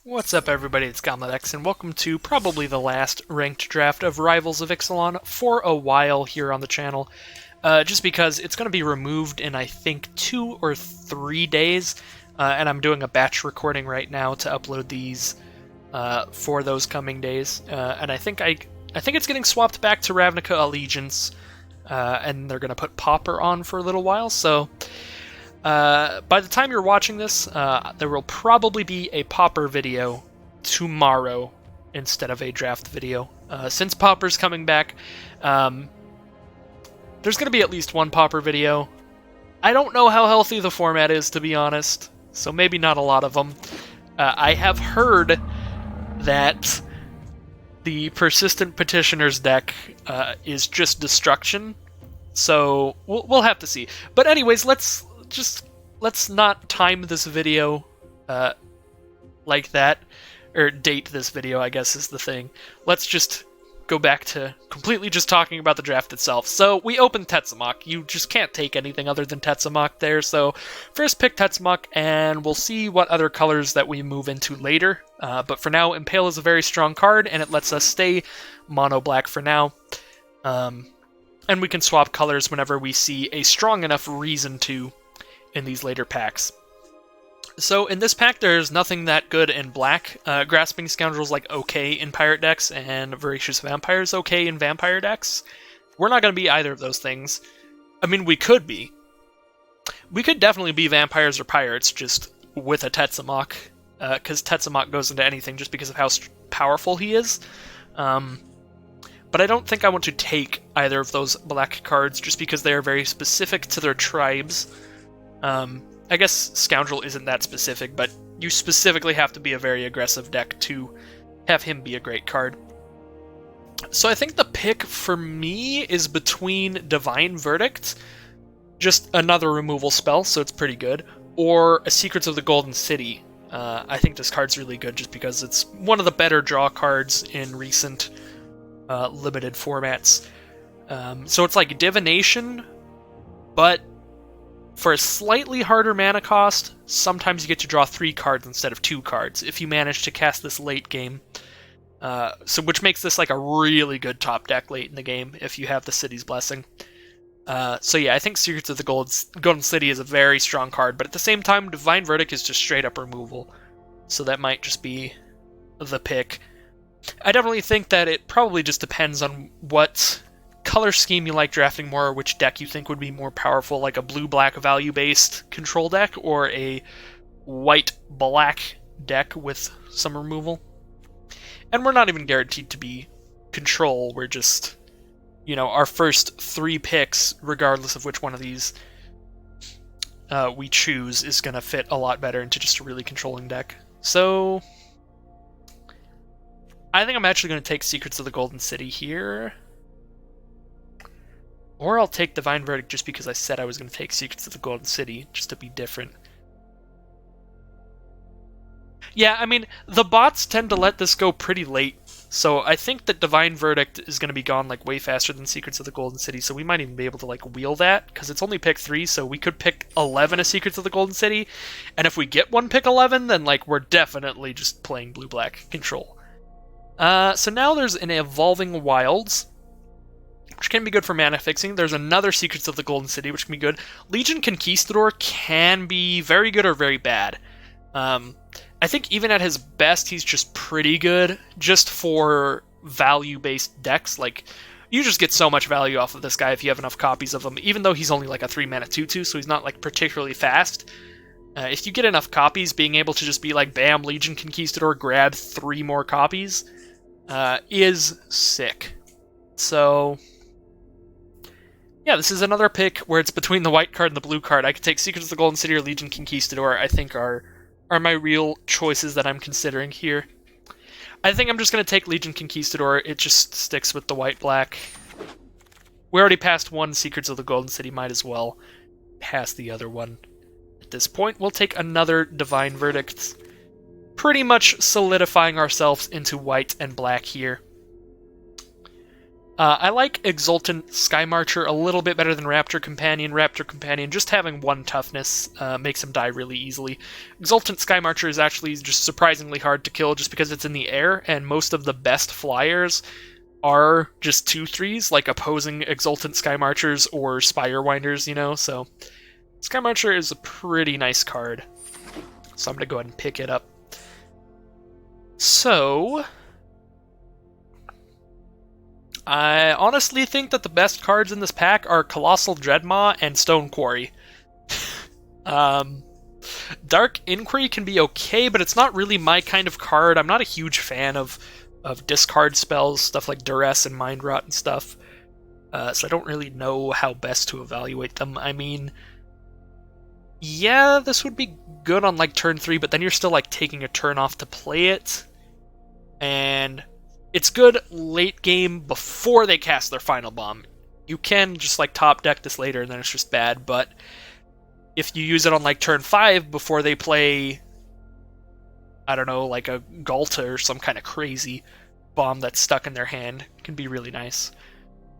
What's up, everybody? It's Gomledex, and welcome to probably the last ranked draft of Rivals of Ixalan for a while here on the channel. Just because it's going to be removed in, I think, 2 or 3 days, and I'm doing a batch recording right now to upload these for those coming days. And I think it's getting swapped back to Ravnica Allegiance, and they're going to put Pauper on for a little while, so... by the time you're watching this, there will probably be a Pauper video tomorrow instead of a draft video. Since Pauper's coming back, there's going to be at least one Pauper video. I don't know how healthy the format is, to be honest, so maybe not a lot of them. I have heard that the Persistent Petitioner's deck is just destruction, so we'll have to see. But anyways, let's not time this video like that, or date this video, I guess is the thing. Let's just go back to completely just talking about the draft itself. So we opened Tetzimoc. You just can't take anything other than Tetzimoc there, so first pick Tetzimoc, and we'll see what other colors that we move into later. But for now, Impale is a very strong card, and it lets us stay mono-black for now. And we can swap colors whenever we see a strong enough reason to in these later packs. So in this pack, there's nothing that good in black. Grasping Scoundrel's like okay in pirate decks, and Voracious Vampire's okay in vampire decks. We're not going to be either of those things. I mean, we could be. We could definitely be vampires or pirates, just with a Tetzimoc, because Tetzimoc goes into anything just because of how powerful he is. But I don't think I want to take either of those black cards, just because they are very specific to their tribes. I guess Scoundrel isn't that specific, but you specifically have to be a very aggressive deck to have him be a great card. So I think the pick for me is between Divine Verdict, just another removal spell, so it's pretty good, or a Secrets of the Golden City. I think this card's really good just because it's one of the better draw cards in recent limited formats. So it's like Divination, but for a slightly harder mana cost, sometimes you get to draw 3 cards instead of 2 cards if you manage to cast this late game. Which makes this like a really good top deck late in the game if you have the City's Blessing. So yeah, I think Secrets of the Golden City is a very strong card, but at the same time, Divine Verdict is just straight up removal. So that might just be the pick. I definitely think that it probably just depends on what color scheme you like drafting more, or which deck you think would be more powerful, like a blue-black value-based control deck, or a white-black deck with some removal. And we're not even guaranteed to be control, we're just, our first 3 picks, regardless of which one of these we choose, is going to fit a lot better into just a really controlling deck. So I think I'm actually going to take Secrets of the Golden City here. Or I'll take Divine Verdict just because I said I was going to take Secrets of the Golden City, just to be different. Yeah, I mean, the bots tend to let this go pretty late, so I think that Divine Verdict is going to be gone like way faster than Secrets of the Golden City, so we might even be able to like wheel that, because it's only pick 3, so we could pick 11 as Secrets of the Golden City, and if we get one pick 11, then like we're definitely just playing blue-black control. So now there's an Evolving Wilds, which can be good for mana fixing. There's another Secrets of the Golden City, which can be good. Legion Conquistador can be very good or very bad. I think even at his best, he's just pretty good, just for value-based decks. Like, you just get so much value off of this guy if you have enough copies of him, even though he's only like a 3-mana 2/2, so he's not like particularly fast. If you get enough copies, being able to just be like, bam, Legion Conquistador, grab 3 more copies, is sick. So yeah, this is another pick where it's between the white card and the blue card. I could take Secrets of the Golden City or Legion Conquistador, I think are my real choices that I'm considering here. I think I'm just going to take Legion Conquistador. It just sticks with the white-black. We already passed one Secrets of the Golden City, might as well pass the other one. At this point, we'll take another Divine Verdict, pretty much solidifying ourselves into white and black here. I like Exultant Sky Marcher a little bit better than Raptor Companion. Raptor Companion, just having 1 toughness makes him die really easily. Exultant Sky Marcher is actually just surprisingly hard to kill just because it's in the air, and most of the best flyers are just 2/3s, like opposing Exultant Sky Marchers or Spire Winders, so Sky Marcher is a pretty nice card. So I'm going to go ahead and pick it up. So I honestly think that the best cards in this pack are Colossal Dreadmaw and Stone Quarry. Dark Inquiry can be okay, but it's not really my kind of card. I'm not a huge fan of discard spells, stuff like Duress and Mind Rot and stuff. So I don't really know how best to evaluate them. I mean, yeah, this would be good on like turn 3, but then you're still like taking a turn off to play it. And it's good late game before they cast their final bomb. You can just like top deck this later and then it's just bad, but if you use it on like turn 5 before they play, I don't know, like a Galta or some kind of crazy bomb that's stuck in their hand, it can be really nice.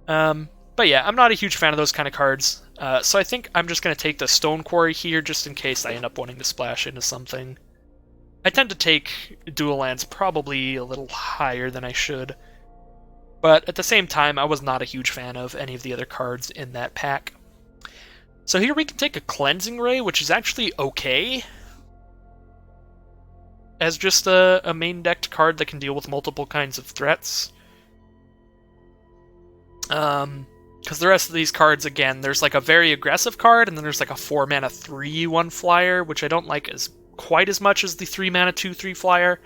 But yeah, I'm not a huge fan of those kind of cards, so I think I'm just going to take the Stone Quarry here just in case I end up wanting to splash into something. I tend to take dual lands probably a little higher than I should, but at the same time, I was not a huge fan of any of the other cards in that pack. So here we can take a Cleansing Ray, which is actually okay as just a main decked card that can deal with multiple kinds of threats. Because the rest of these cards, again, there's like a very aggressive card, and then there's like a 4-mana 3/1 flyer, which I don't like as quite as much as the 3-mana 2/3 flyer.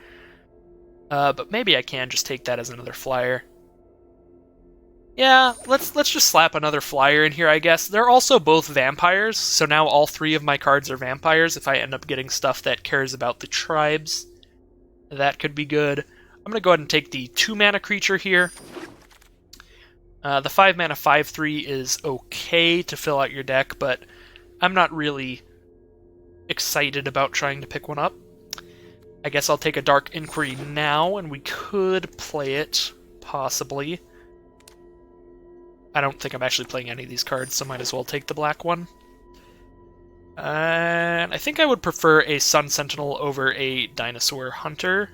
But maybe I can just take that as another flyer. Yeah, let's just slap another flyer in here, I guess. They're also both vampires, so now all 3 of my cards are vampires if I end up getting stuff that cares about the tribes. That could be good. I'm going to go ahead and take the 2-mana creature here. The 5-mana 5/3 is okay to fill out your deck, but I'm not really excited about trying to pick one up. I guess I'll take a Dark Inquiry now, and we could play it, possibly. I don't think I'm actually playing any of these cards, so might as well take the black one. And I think I would prefer a Sun Sentinel over a Dinosaur Hunter.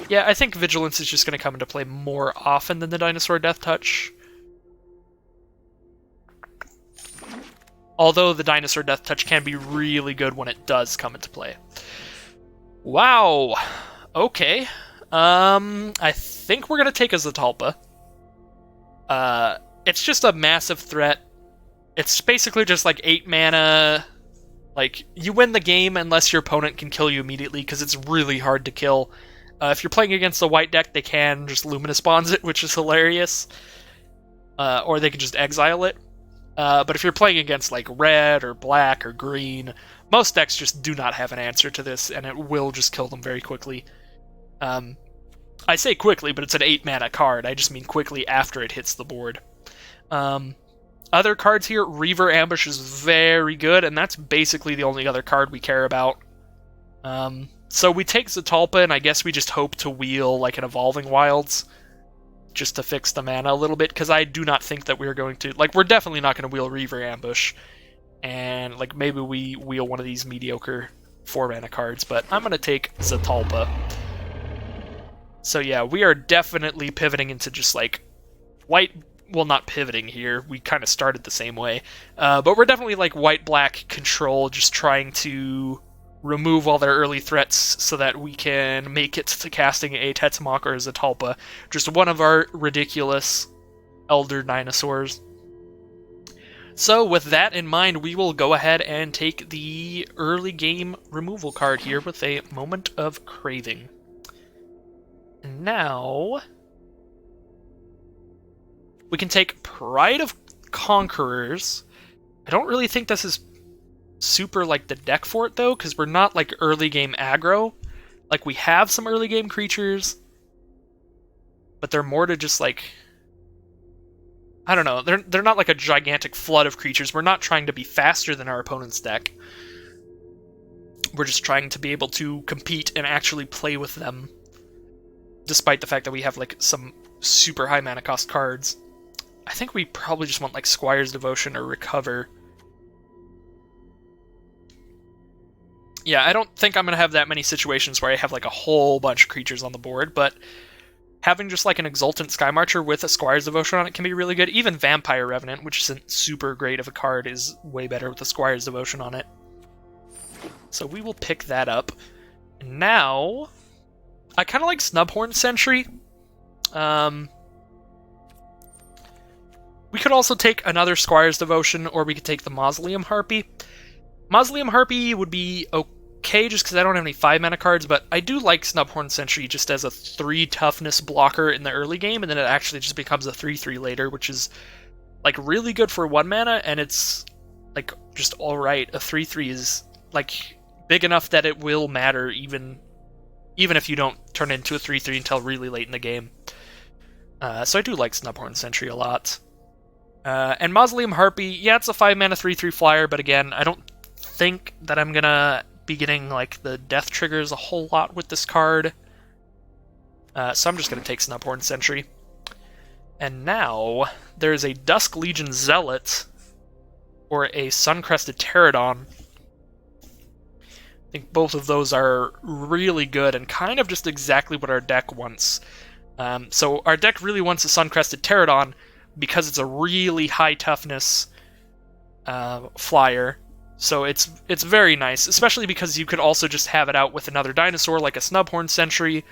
Yeah, I think Vigilance is just going to come into play more often than the Dinosaur Death Touch. Although the Dinosaur Death Touch can be really good when it does come into play. Wow. Okay. I think we're going to take a Zatalpa. It's just a massive threat. It's basically just like 8 mana. Like, you win the game unless your opponent can kill you immediately, because it's really hard to kill. If you're playing against the white deck, they can just Luminous Bonds it, which is hilarious. Or they can just exile it. But if you're playing against like red or black or green, most decks just do not have an answer to this, and it will just kill them very quickly. I say quickly, but it's an 8 mana card. I just mean quickly after it hits the board. Other cards here, Reaver Ambush is very good, and that's basically the only other card we care about. So we take Zatalpa, and I guess we just hope to wheel like an Evolving Wilds, just to fix the mana a little bit, because I do not think that we're going to... Like, we're definitely not going to wheel Reaver Ambush, and like maybe we wheel one of these mediocre 4-mana cards, but I'm going to take Zatalpa. So yeah, we are definitely pivoting into just like white... Well, not pivoting here, we kind of started the same way, but we're definitely like white-black control, just trying to remove all their early threats so that we can make it to casting a Tetzmoc or a Zatalpa, just one of our ridiculous Elder Dinosaurs. So with that in mind, we will go ahead and take the early game removal card here with a Moment of Craving. And now we can take Pride of Conquerors. I don't really think this is super like the deck for it though, because we're not like early game aggro. Like, we have some early game creatures, but they're more to just like, I don't know, they're not like a gigantic flood of creatures. We're not trying to be faster than our opponent's deck. We're just trying to be able to compete and actually play with them. despite the fact that we have like some super high mana cost cards. I think we probably just want like Squire's Devotion or Recover. Yeah, I don't think I'm going to have that many situations where I have like a whole bunch of creatures on the board, but having just like an Exultant Skymarcher with a Squire's Devotion on it can be really good. Even Vampire Revenant, which isn't super great of a card, is way better with a Squire's Devotion on it. So we will pick that up. Now, I kind of like Snubhorn Sentry. We could also take another Squire's Devotion, or we could take the Mausoleum Harpy. Mausoleum Harpy would be okay just because I don't have any 5-mana cards, but I do like Snubhorn Sentry just as a 3 toughness blocker in the early game, and then it actually just becomes a 3/3 later, which is like really good for 1 mana, and it's like just alright. A 3/3 is like big enough that it will matter even if you don't turn it into a 3/3 until really late in the game. So I do like Snubhorn Sentry a lot. And Mausoleum Harpy, yeah, it's a 5-mana 3/3 flyer, but again, I don't think that I'm gonna be getting like the death triggers a whole lot with this card. So I'm just gonna take Snubhorn Sentry. And now there's a Dusk Legion Zealot or a Suncrested Pterodon. I think both of those are really good and kind of just exactly what our deck wants. So our deck really wants a Suncrested Pterodon because it's a really high toughness flyer. So it's very nice, especially because you could also just have it out with another dinosaur like a Snubhorn Sentry,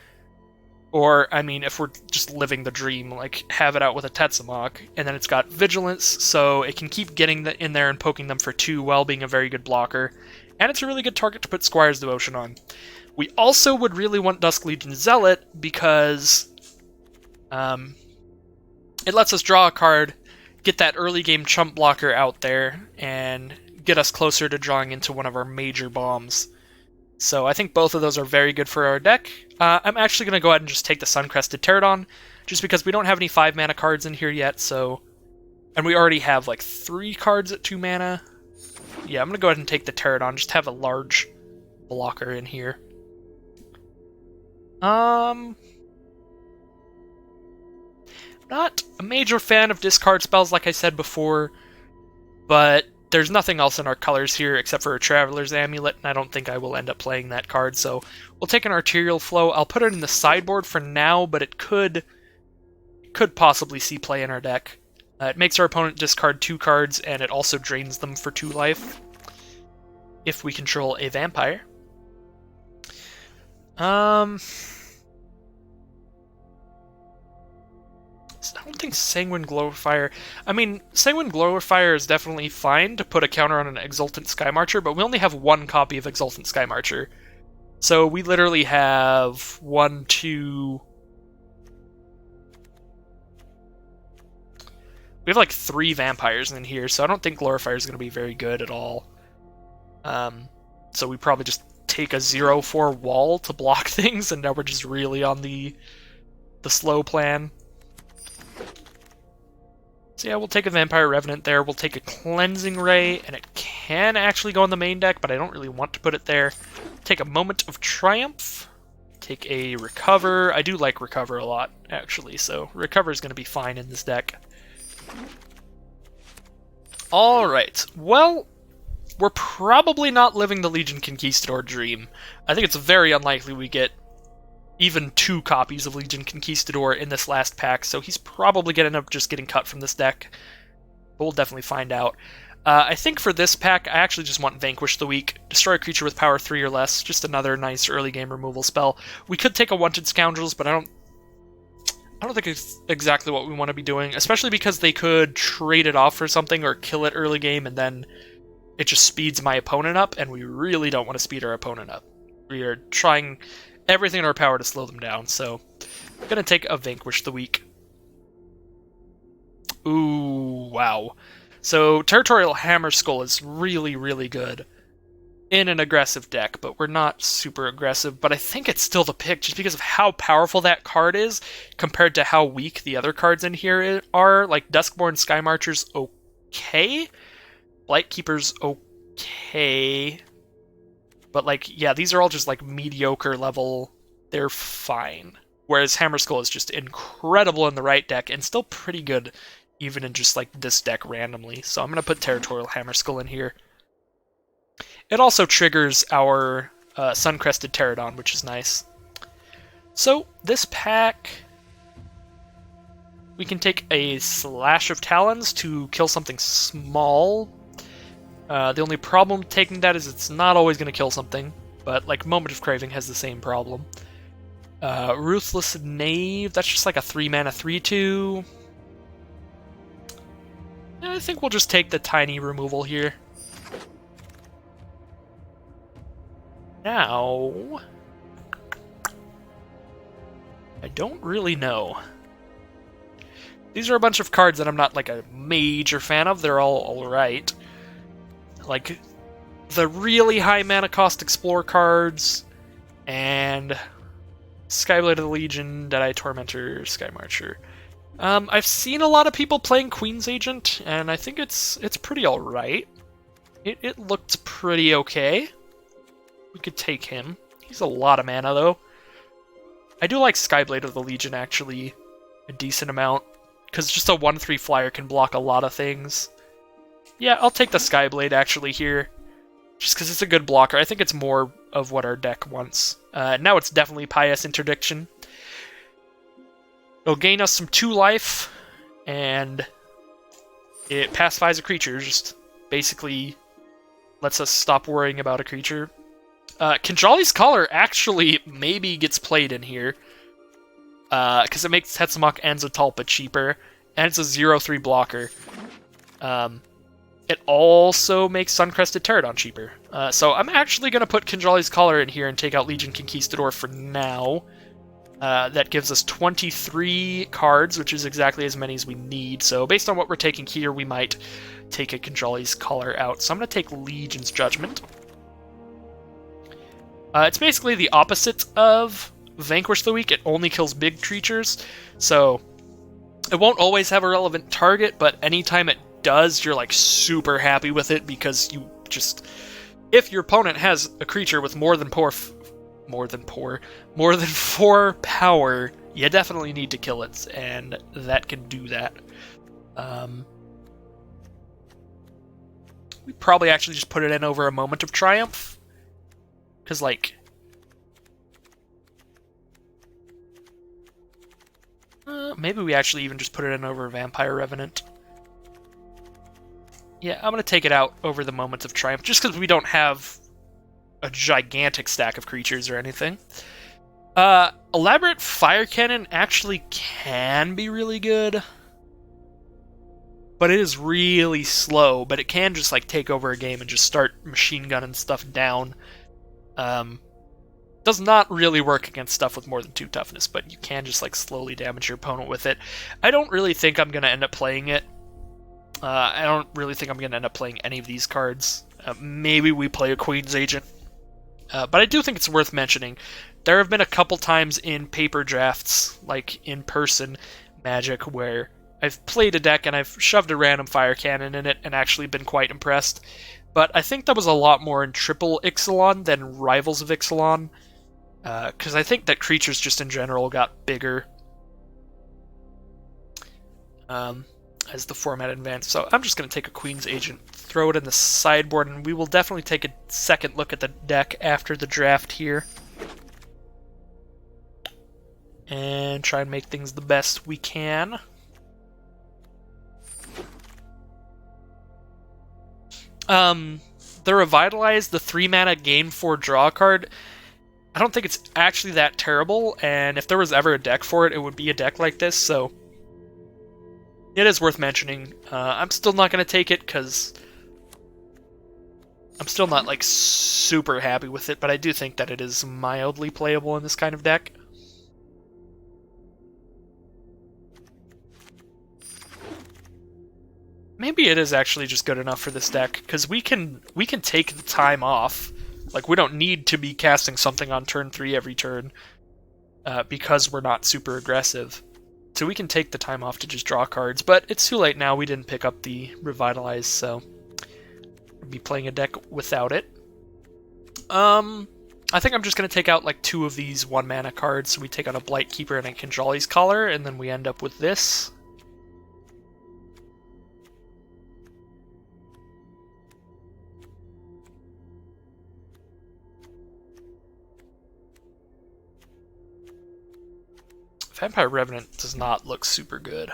or, I mean, if we're just living the dream, like have it out with a Tetsamok, and then it's got Vigilance, so it can keep getting in there and poking them for 2 while being a very good blocker, and it's a really good target to put Squire's Devotion on. We also would really want Dusk Legion Zealot because it lets us draw a card, get that early game chump blocker out there, and get us closer to drawing into one of our major bombs. So I think both of those are very good for our deck. I'm actually going to go ahead and just take the Suncrested Pterodon, just because we don't have any 5-mana cards in here yet, so... And we already have like 3 cards at 2 mana. Yeah, I'm going to go ahead and take the Pterodon, just have a large blocker in here. Not a major fan of discard spells, like I said before, but there's nothing else in our colors here except for a Traveler's Amulet, and I don't think I will end up playing that card, so we'll take an Arterial Flow. I'll put it in the sideboard for now, but it could possibly see play in our deck. It makes our opponent discard 2 cards, and it also drains them for 2 life, if we control a vampire. I don't think Sanguine Glorifier... I mean, Sanguine Glorifier is definitely fine to put a counter on an Exultant Skymarcher, but we only have 1 copy of Exultant Skymarcher. So we literally have 1, 2... We have like 3 vampires in here, so I don't think Glorifier is going to be very good at all. So we probably just take a 0/4 wall to block things, and now we're just really on the slow plan. So yeah, we'll take a Vampire Revenant there, we'll take a Cleansing Ray, and it can actually go on the main deck, but I don't really want to put it there. Take a Moment of Triumph, take a Recover. I do like Recover a lot, actually, so Recover is going to be fine in this deck. Alright, well, we're probably not living the Legion Conquistador dream. I think it's very unlikely we get even 2 copies of Legion Conquistador in this last pack, so he's probably going to end up just getting cut from this deck. But we'll definitely find out. I think for this pack, I actually just want Vanquish the Weak. Destroy a creature with power 3 or less. Just another nice early game removal spell. We could take a Wanted Scoundrels, but I don't think it's exactly what we want to be doing, especially because they could trade it off for something or kill it early game, and then it just speeds my opponent up, and we really don't want to speed our opponent up. We are trying everything in our power to slow them down, so I'm going to take a Vanquish the Weak. Ooh, wow. So Territorial Hammerskull is really, really good in an aggressive deck, but we're not super aggressive, but I think it's still the pick just because of how powerful that card is compared to how weak the other cards in here are. Like, Duskborn Skymarcher's okay, Blightkeeper's okay, but, like, yeah, these are all just, like, mediocre level. They're fine. Whereas Hammerskull is just incredible in the right deck and still pretty good even in just like this deck randomly. So I'm going to put Territorial Hammerskull in here. It also triggers our Sun-Crested Pterodon, which is nice. So this pack, we can take a Slash of Talons to kill something small. The only problem with taking that is it's not always going to kill something, but like Moment of Craving has the same problem. Ruthless Knave, that's just like a 3-mana 3/2. I think we'll just take the tiny removal here. Now, I don't really know. These are a bunch of cards that I'm not like a major fan of. They're all alright. Like, the really high mana cost Explore cards, and Skyblade of the Legion, Deadeye Tormentor, Sky Marcher. I've seen a lot of people playing Queen's Agent, and I think it's pretty alright. It looked pretty okay. We could take him. He's a lot of mana, though. I do like Skyblade of the Legion, actually, a decent amount, because just a 1/3 flyer can block a lot of things. Yeah, I'll take the Skyblade, actually, here, just because it's a good blocker. I think it's more of what our deck wants. Now it's definitely Pious Interdiction. It'll gain us some 2 life, and it pacifies a creature, just basically lets us stop worrying about a creature. Kinjali's Collar actually maybe gets played in here, because it makes Hetzamok and Zatalpa cheaper, and it's a 0/3 blocker. It also makes Sun-Crested Pterodon cheaper. So I'm actually going to put Kinjali's Collar in here and take out Legion Conquistador for now. That gives us 23 cards, which is exactly as many as we need. So based on what we're taking here, we might take a Kinjali's Collar out. So I'm going to take Legion's Judgment. It's basically the opposite of Vanquish the Weak. It only kills big creatures, so it won't always have a relevant target, but anytime it does, you're like super happy with it, because you just... If your opponent has a creature with more than 4 power, you definitely need to kill it, and that can do that. We probably actually just put it in over a Moment of Triumph, because, like, maybe we actually even just put it in over Vampire Revenant. Yeah, I'm going to take it out over the Moment of Triumph, just because we don't have a gigantic stack of creatures or anything. Elaborate Fire Cannon actually can be really good, but it is really slow, but it can just, like, take over a game and just start machine gunning stuff down. Does not really work against stuff with more than 2 toughness, but you can just like slowly damage your opponent with it. I don't really think I'm going to end up playing it. I don't really think I'm going to end up playing any of these cards. Maybe we play a Queen's Agent. But I do think it's worth mentioning. There have been a couple times in paper drafts, like in person Magic, where I've played a deck and I've shoved a random fire cannon in it and actually been quite impressed. But I think that was a lot more in Triple Ixalan than Rivals of Ixalan, because I think that creatures just in general got bigger as the format advanced. So I'm just going to take a Queen's Agent, throw it in the sideboard, and we will definitely take a second look at the deck after the draft here. And try and make things the best we can. The Revitalize, the 3-mana gain 4 draw card, I don't think it's actually that terrible, and if there was ever a deck for it, it would be a deck like this, so it is worth mentioning. I'm still not going to take it, because I'm still not, like, super happy with it, but I do think that it is mildly playable in this kind of deck. Maybe it is actually just good enough for this deck, because we can take the time off. Like, we don't need to be casting something on turn 3 every turn, because we're not super aggressive. So we can take the time off to just draw cards, but it's too late now. We didn't pick up the Revitalize, so we'll be playing a deck without it. I think I'm just going to take out like 2 of these 1-mana cards. So we take out a Blight Keeper and a Kinjali's Collar, and then we end up with this. Vampire Revenant does not look super good.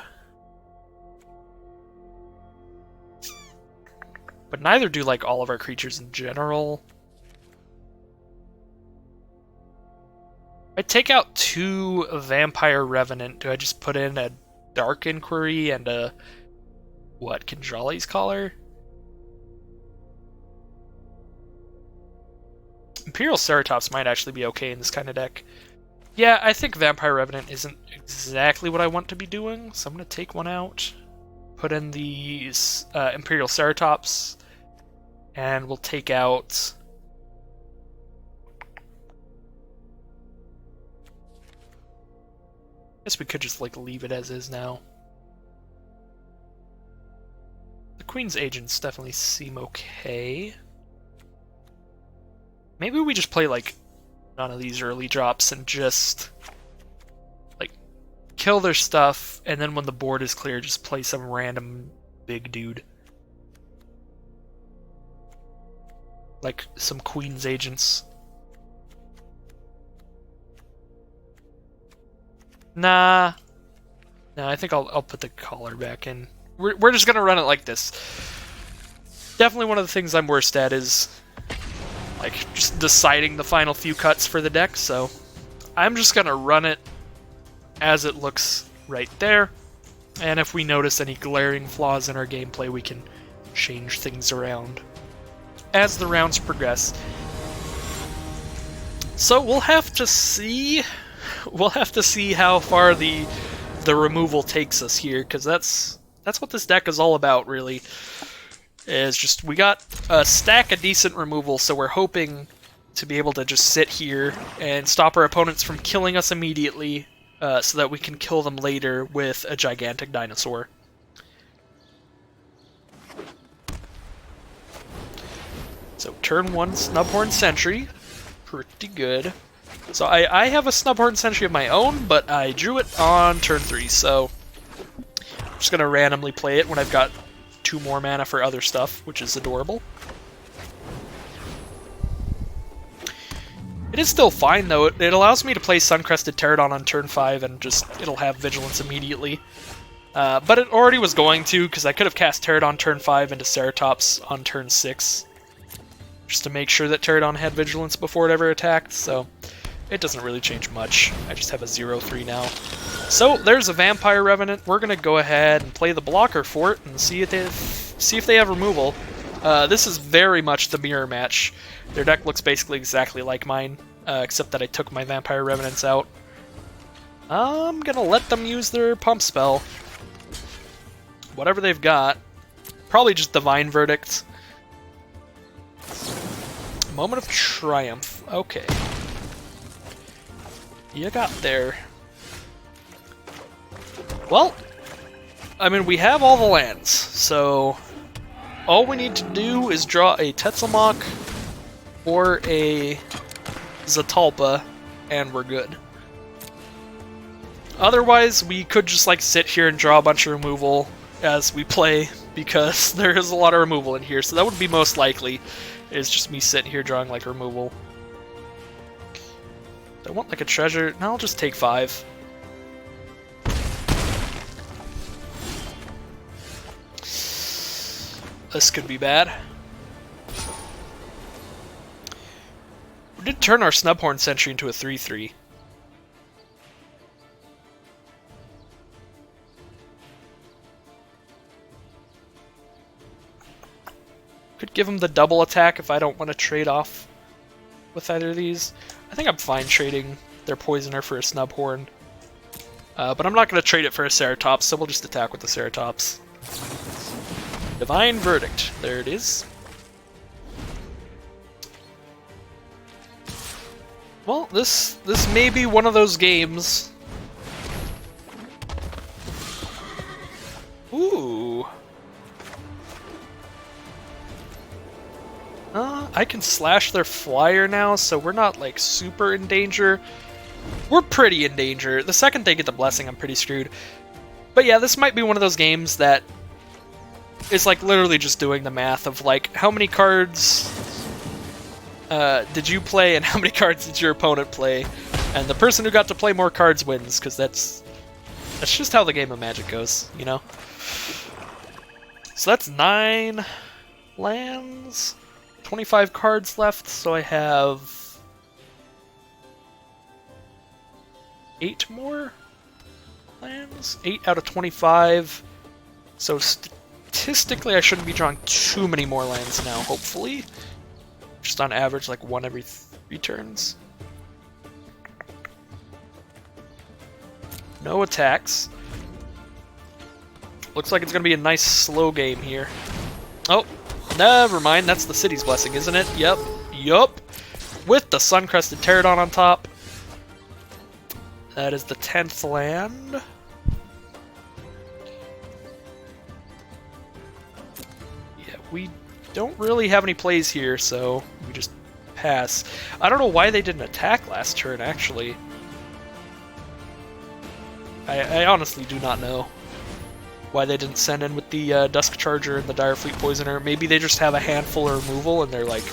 But neither do like all of our creatures in general. I take out 2 Vampire Revenant. Do I just put in a Dark Inquiry and a what, Kinjali's Collar? Imperial Ceratops might actually be okay in this kind of deck. Yeah, I think Vampire Revenant isn't exactly what I want to be doing, so I'm going to take one out, put in these Imperial Ceratops, and we'll take out... I guess we could just like leave it as is now. The Queen's Agents definitely seem okay. Maybe we just play like none of these early drops and just like kill their stuff, and then when the board is clear, just play some random big dude. Like some Queen's Agents. Nah, I think I'll put the collar back in. We're just gonna run it like this. Definitely one of the things I'm worst at is like just deciding the final few cuts for the deck, so I'm just gonna run it as it looks right there, and if we notice any glaring flaws in our gameplay, we can change things around as the rounds progress. So we'll have to see how far the removal takes us here, because that's what this deck is all about, really. Is just we got a stack of decent removal, so we're hoping to be able to just sit here and stop our opponents from killing us immediately, so that we can kill them later with a gigantic dinosaur. So turn 1 Snubhorn Sentry, pretty good. So I have a Snubhorn Sentry of my own, but I drew it on turn 3, so I'm just going to randomly play it when I've got 2 more mana for other stuff, which is adorable. It is still fine, though. It allows me to play Suncrested Pterodon on turn 5, and just it'll have Vigilance immediately. But it already was going to, because I could have cast Pterodon turn 5 into Ceratops on turn 6, just to make sure that Pterodon had Vigilance before it ever attacked, so it doesn't really change much. I just have a 0-3 now. So there's a Vampire Revenant. We're going to go ahead and play the blocker for it and see if they have removal. This is very much the mirror match. Their deck looks basically exactly like mine, except that I took my Vampire Revenants out. I'm going to let them use their pump spell. Whatever they've got. Probably just Divine Verdict. Moment of Triumph. Okay. You got there. Well, I mean, we have all the lands, so all we need to do is draw a Tetzalmach or a Zatalpa, and we're good. Otherwise, we could just like sit here and draw a bunch of removal as we play, because there is a lot of removal in here, so that would be most likely, is just me sitting here drawing like removal. Do I want like a treasure? No, I'll just take 5. This could be bad. We did turn our Snubhorn Sentry into a 3-3. Could give him the double attack if I don't want to trade off with either of these. I think I'm fine trading their Poisoner for a Snubhorn. But I'm not going to trade it for a Ceratops, so we'll just attack with the Ceratops. Divine Verdict. There it is. Well, this may be one of those games. Ooh. I can slash their flyer now, so we're not, like, super in danger. We're pretty in danger. The second they get the blessing, I'm pretty screwed. But yeah, this might be one of those games that is, like, literally just doing the math of, like, how many cards did you play and how many cards did your opponent play? And the person who got to play more cards wins, because that's just how the game of Magic goes, you know? So that's 9 lands, 25 cards left, so I have 8 more lands? 8 out of 25. So statistically I shouldn't be drawing too many more lands now, hopefully. Just on average, like 1 every 3 turns. No attacks. Looks like it's going to be a nice slow game here. Oh, never mind. That's the city's blessing, isn't it? Yep. Yup. With the sun-crested pterodon on top. That is the 10th land. Yeah, we don't really have any plays here, so we just pass. I don't know why they didn't attack last turn, actually. I honestly do not know why they didn't send in with the Dusk Charger and the Direfleet Poisoner. Maybe they just have a handful of removal and they're like,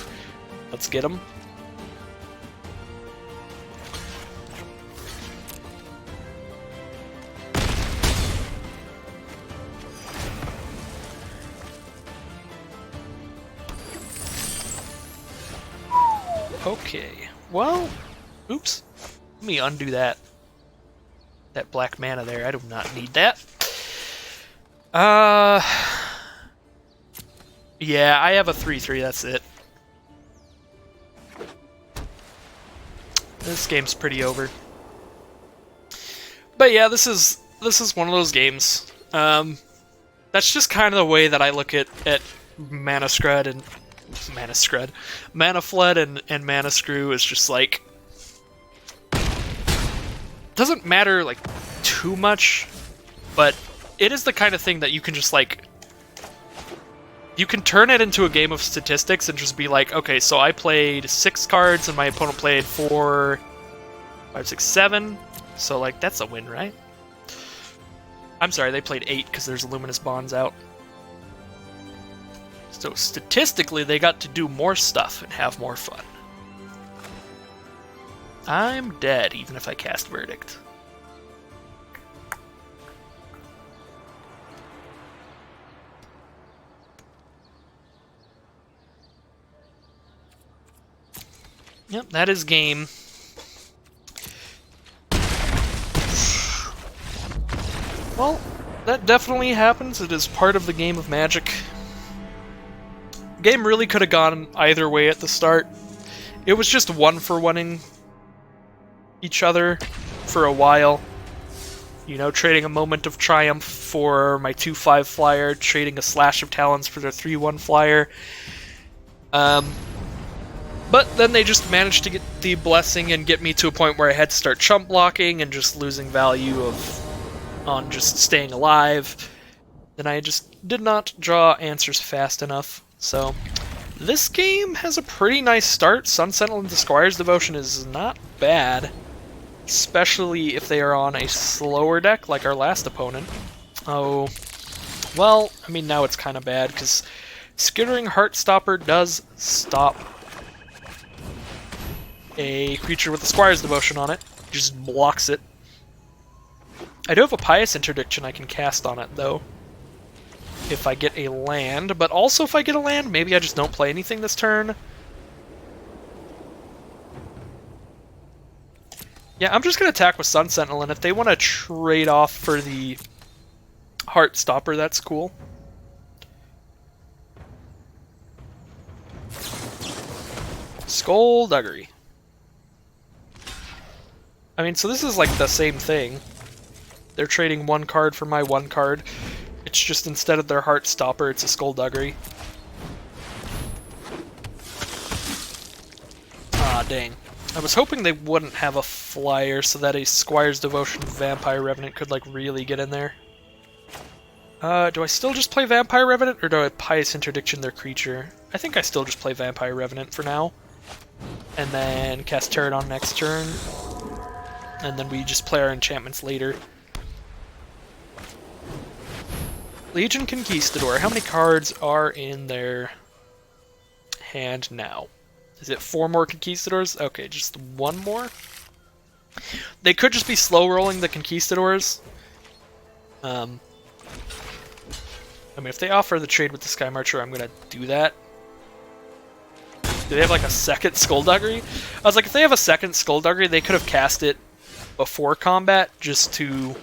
let's get them. Okay, well, oops. Let me undo that. That black mana there, I do not need that. Yeah, I have a 3/3, that's it. This game's pretty over. But yeah, this is one of those games. That's just kind of the way that I look at Mana Scrud and Mana Flood and Mana Screw is just like, doesn't matter like too much, but it is the kind of thing that you can just like, you can turn it into a game of statistics and just be like, okay, so I played 6 cards and my opponent played 4, 5, 6, 7, so like that's a win, right? I'm sorry, they played 8 because there's Luminous Bonds out. So statistically, they got to do more stuff and have more fun. I'm dead, even if I cast Verdict. Yep, that is game. Well, that definitely happens. It is part of the game of Magic. Game really could have gone either way at the start. It was just 1-for-1ing each other for a while. You know, trading a Moment of Triumph for my 2/5 flyer, trading a Slash of Talons for their 3/1 flyer. But then they just managed to get the blessing and get me to a point where I had to start chump blocking and just losing value on just staying alive. Then I just did not draw answers fast enough. So this game has a pretty nice start. Sun Sentinel into Squire's Devotion is not bad, especially if they are on a slower deck like our last opponent. Oh, well, I mean, now it's kind of bad because Skittering Heartstopper does stop a creature with a Squire's Devotion on it. Just blocks it. I do have a Pious Interdiction I can cast on it, though, if I get a land. But also, if I get a land, maybe I just don't play anything this turn. Yeah, I'm just going to attack with Sun Sentinel, and if they want to trade off for the Heartstopper, that's cool. Skullduggery. I mean, so this is like the same thing. They're trading 1 card for my 1 card. It's just instead of their Heartstopper, it's a Skullduggery. Ah, dang. I was hoping they wouldn't have a flyer so that a Squire's Devotion Vampire Revenant could like really get in there. Do I still just play Vampire Revenant, or do I Pious Interdiction their creature? I think I still just play Vampire Revenant for now. And then cast Pterodon next turn. And then we just play our enchantments later. Legion Conquistador. How many cards are in their hand now? Is it 4 more Conquistadors? Okay, just 1 more. They could just be slow rolling the Conquistadors. I mean, if they offer the trade with the Sky Marcher, I'm gonna do that. Do they have like a second Skullduggery? I was like, if they have a second Skullduggery, they could have cast it before combat just to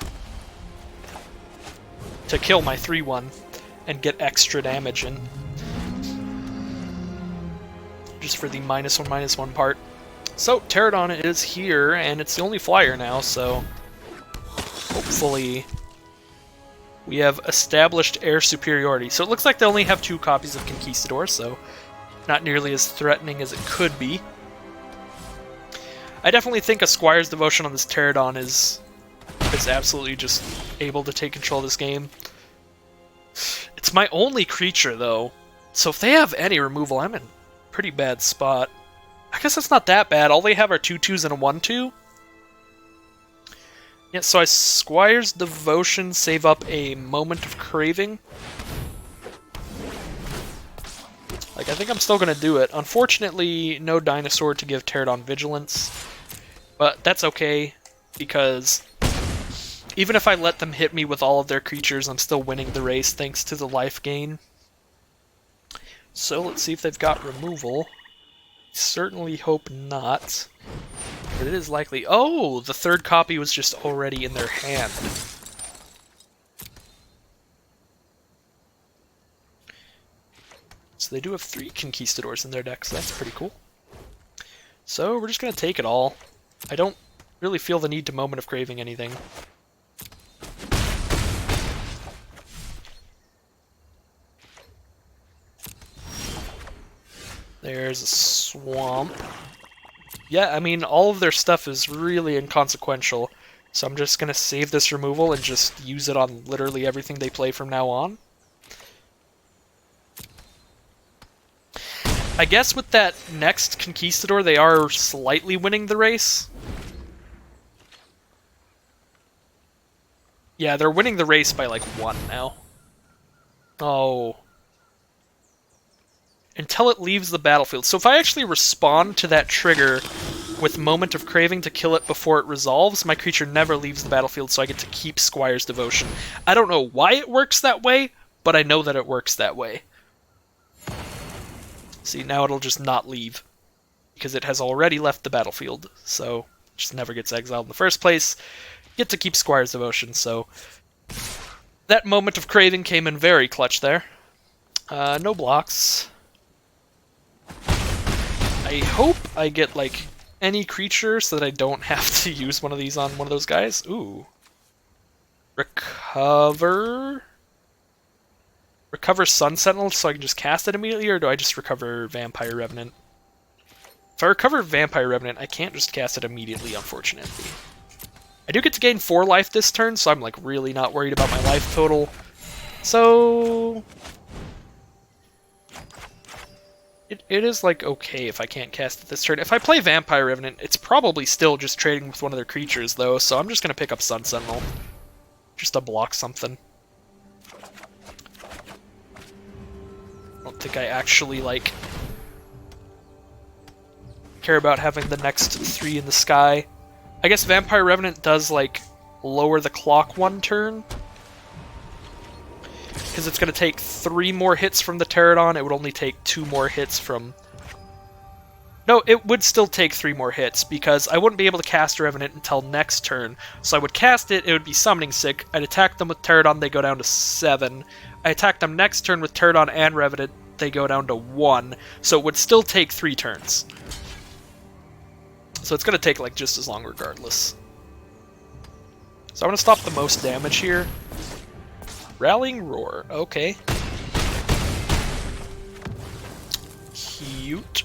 kill my 3/1 and get extra damage in. Just for the -1/-1 part. So, Pterodon is here, and it's the only flyer now, so hopefully we have established air superiority. So it looks like they only have 2 copies of Conquistador, so not nearly as threatening as it could be. I definitely think a Squire's Devotion on this Pterodon is absolutely just able to take control of this game. It's my only creature, though, so if they have any removal, I'm in a pretty bad spot. I guess that's not that bad. All they have are 2/2s and a 1/2. Yeah, so I Squire's Devotion, save up a Moment of Craving. Like, I think I'm still going to do it. Unfortunately, no Dinosaur to give Pterodon Vigilance. But that's okay, because even if I let them hit me with all of their creatures, I'm still winning the race thanks to the life gain. So let's see if they've got removal. Certainly hope not. But it is likely. Oh, the 3rd copy was just already in their hand. So they do have 3 Conquistadors in their deck, so that's pretty cool. So we're just going to take it all. I don't really feel the need to Moment of Craving anything. There's a swamp. Yeah, I mean, all of their stuff is really inconsequential, so I'm just going to save this removal and just use it on literally everything they play from now on. I guess with that next Conquistador, they are slightly winning the race. Yeah, they're winning the race by like 1 now. Oh. Until it leaves the battlefield. So if I actually respond to that trigger with Moment of Craving to kill it before it resolves, my creature never leaves the battlefield, so I get to keep Squire's Devotion. I don't know why it works that way, but I know that it works that way. See, now it'll just not leave, because it has already left the battlefield, so it just never gets exiled in the first place. Get to keep Squire's Devotion, so that Moment of Craving came in very clutch there. No blocks. I hope I get, like, any creature so that I don't have to use one of these on one of those guys. Ooh. Recover Sun Sentinel so I can just cast it immediately, or do I just recover Vampire Revenant? If I recover Vampire Revenant, I can't just cast it immediately, unfortunately. I do get to gain 4 life this turn, so I'm like really not worried about my life total. So it is like okay if I can't cast it this turn. If I play Vampire Revenant, it's probably still just trading with one of their creatures though, so I'm just gonna pick up Sun Sentinel. Just to block something. I don't think I actually, like, care about having the next 3 in the sky. I guess Vampire Revenant does, like, lower the clock 1 turn. Because it's going to take 3 more hits from the Pterodon, it would only take 2 more hits from... No, it would still take 3 more hits, because I wouldn't be able to cast Revenant until next turn. So I would cast it, it would be Summoning Sick, I'd attack them with Pterodon, they go down to 7. I attack them next turn with Pterodon and Revenant, they go down to 1. So it would still take 3 turns. So it's going to take, like, just as long regardless. So I'm going to stop the most damage here. Rallying Roar, okay. Cute.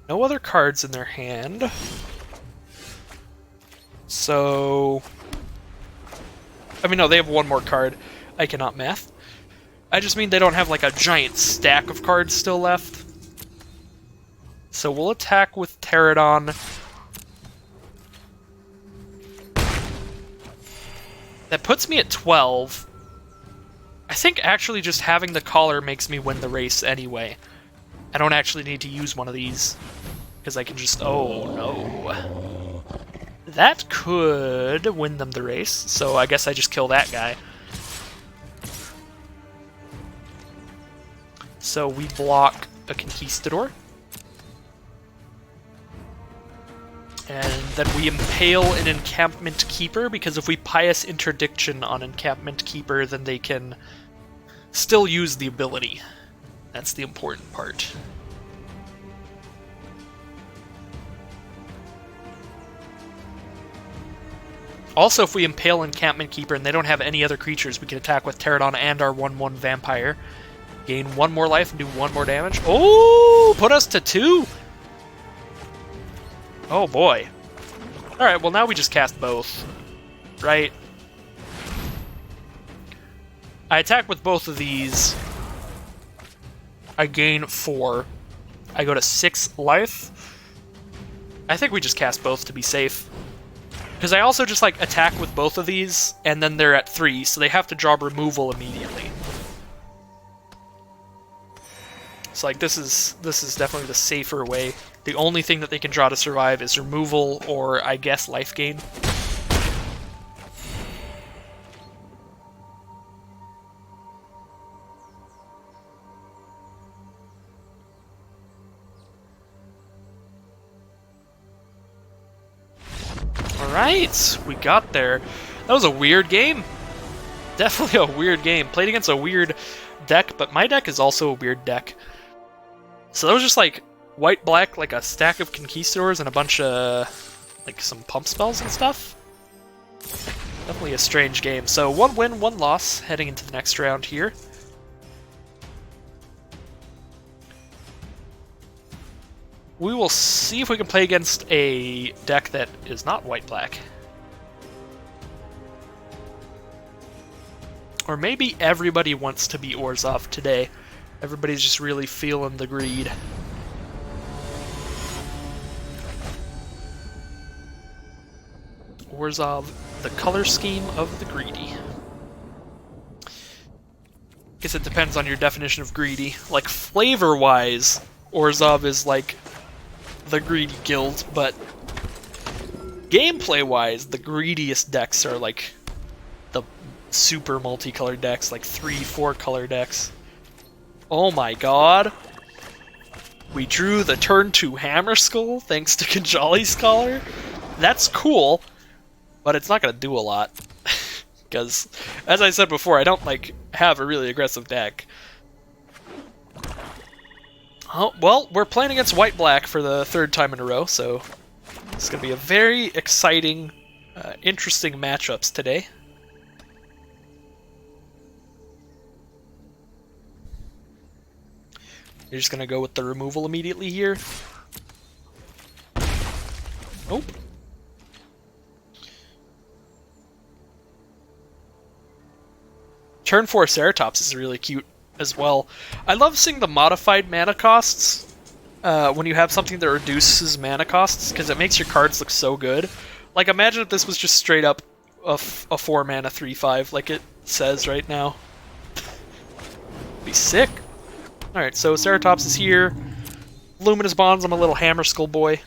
No other cards in their hand. So I mean, no, they have one more card. I cannot math. I just mean they don't have like a giant stack of cards still left. So we'll attack with Pterodon. That puts me at 12. I think actually just having the collar makes me win the race anyway. I don't actually need to use one of these, because I can just... Oh, no. That could win them the race, so I guess I just kill that guy. So we block a Conquistador. And then we impale an Encampment Keeper, because if we Pious Interdiction on Encampment Keeper, then they can still use the ability. That's the important part. Also, if we impale Encampment Keeper and they don't have any other creatures, we can attack with Pterodon and our 1/1 Vampire. Gain 1 more life and do 1 more damage. Oh! Put us to 2! Oh boy. Alright, well now we just cast both. Right? I attack with both of these. I gain 4. I go to 6 life. I think we just cast both to be safe. Because I also just like attack with both of these, and then they're at 3, so they have to draw removal immediately. So like this is definitely the safer way. The only thing that they can draw to survive is removal or, I guess, life gain. Alright, we got there. That was a weird game. Definitely a weird game. Played against a weird deck, but my deck is also a weird deck. So that was just like white-black, like a stack of Conquistadors and a bunch of like some pump spells and stuff. Definitely a strange game. So 1 win, 1 loss heading into the next round here. We will see if we can play against a deck that is not white-black. Or maybe everybody wants to be Orzhov today. Everybody's just really feeling the greed. Orzhov, the color scheme of the greedy. Guess it depends on your definition of greedy. Like, flavor-wise, Orzhov is like the greedy guild, but gameplay-wise, the greediest decks are like the super multicolored decks, like 3-4 color decks. Oh my god. We drew the turn 2 Hammerskull thanks to Kajali Scholar. That's cool, but it's not going to do a lot. Because, as I said before, I don't like have a really aggressive deck. Oh, well, we're playing against white-black for the 3rd time in a row, so it's going to be a very exciting, interesting matchups today. You're just going to go with the removal immediately here. Nope. Turn 4 Ceratops is really cute as well. I love seeing the modified mana costs when you have something that reduces mana costs, because it makes your cards look so good. Like, imagine if this was just straight up a 4 mana 3/5 like it says right now. Be sick. Alright, so Ceratops is here. Luminous Bonds, I'm a little Hammerskull boy.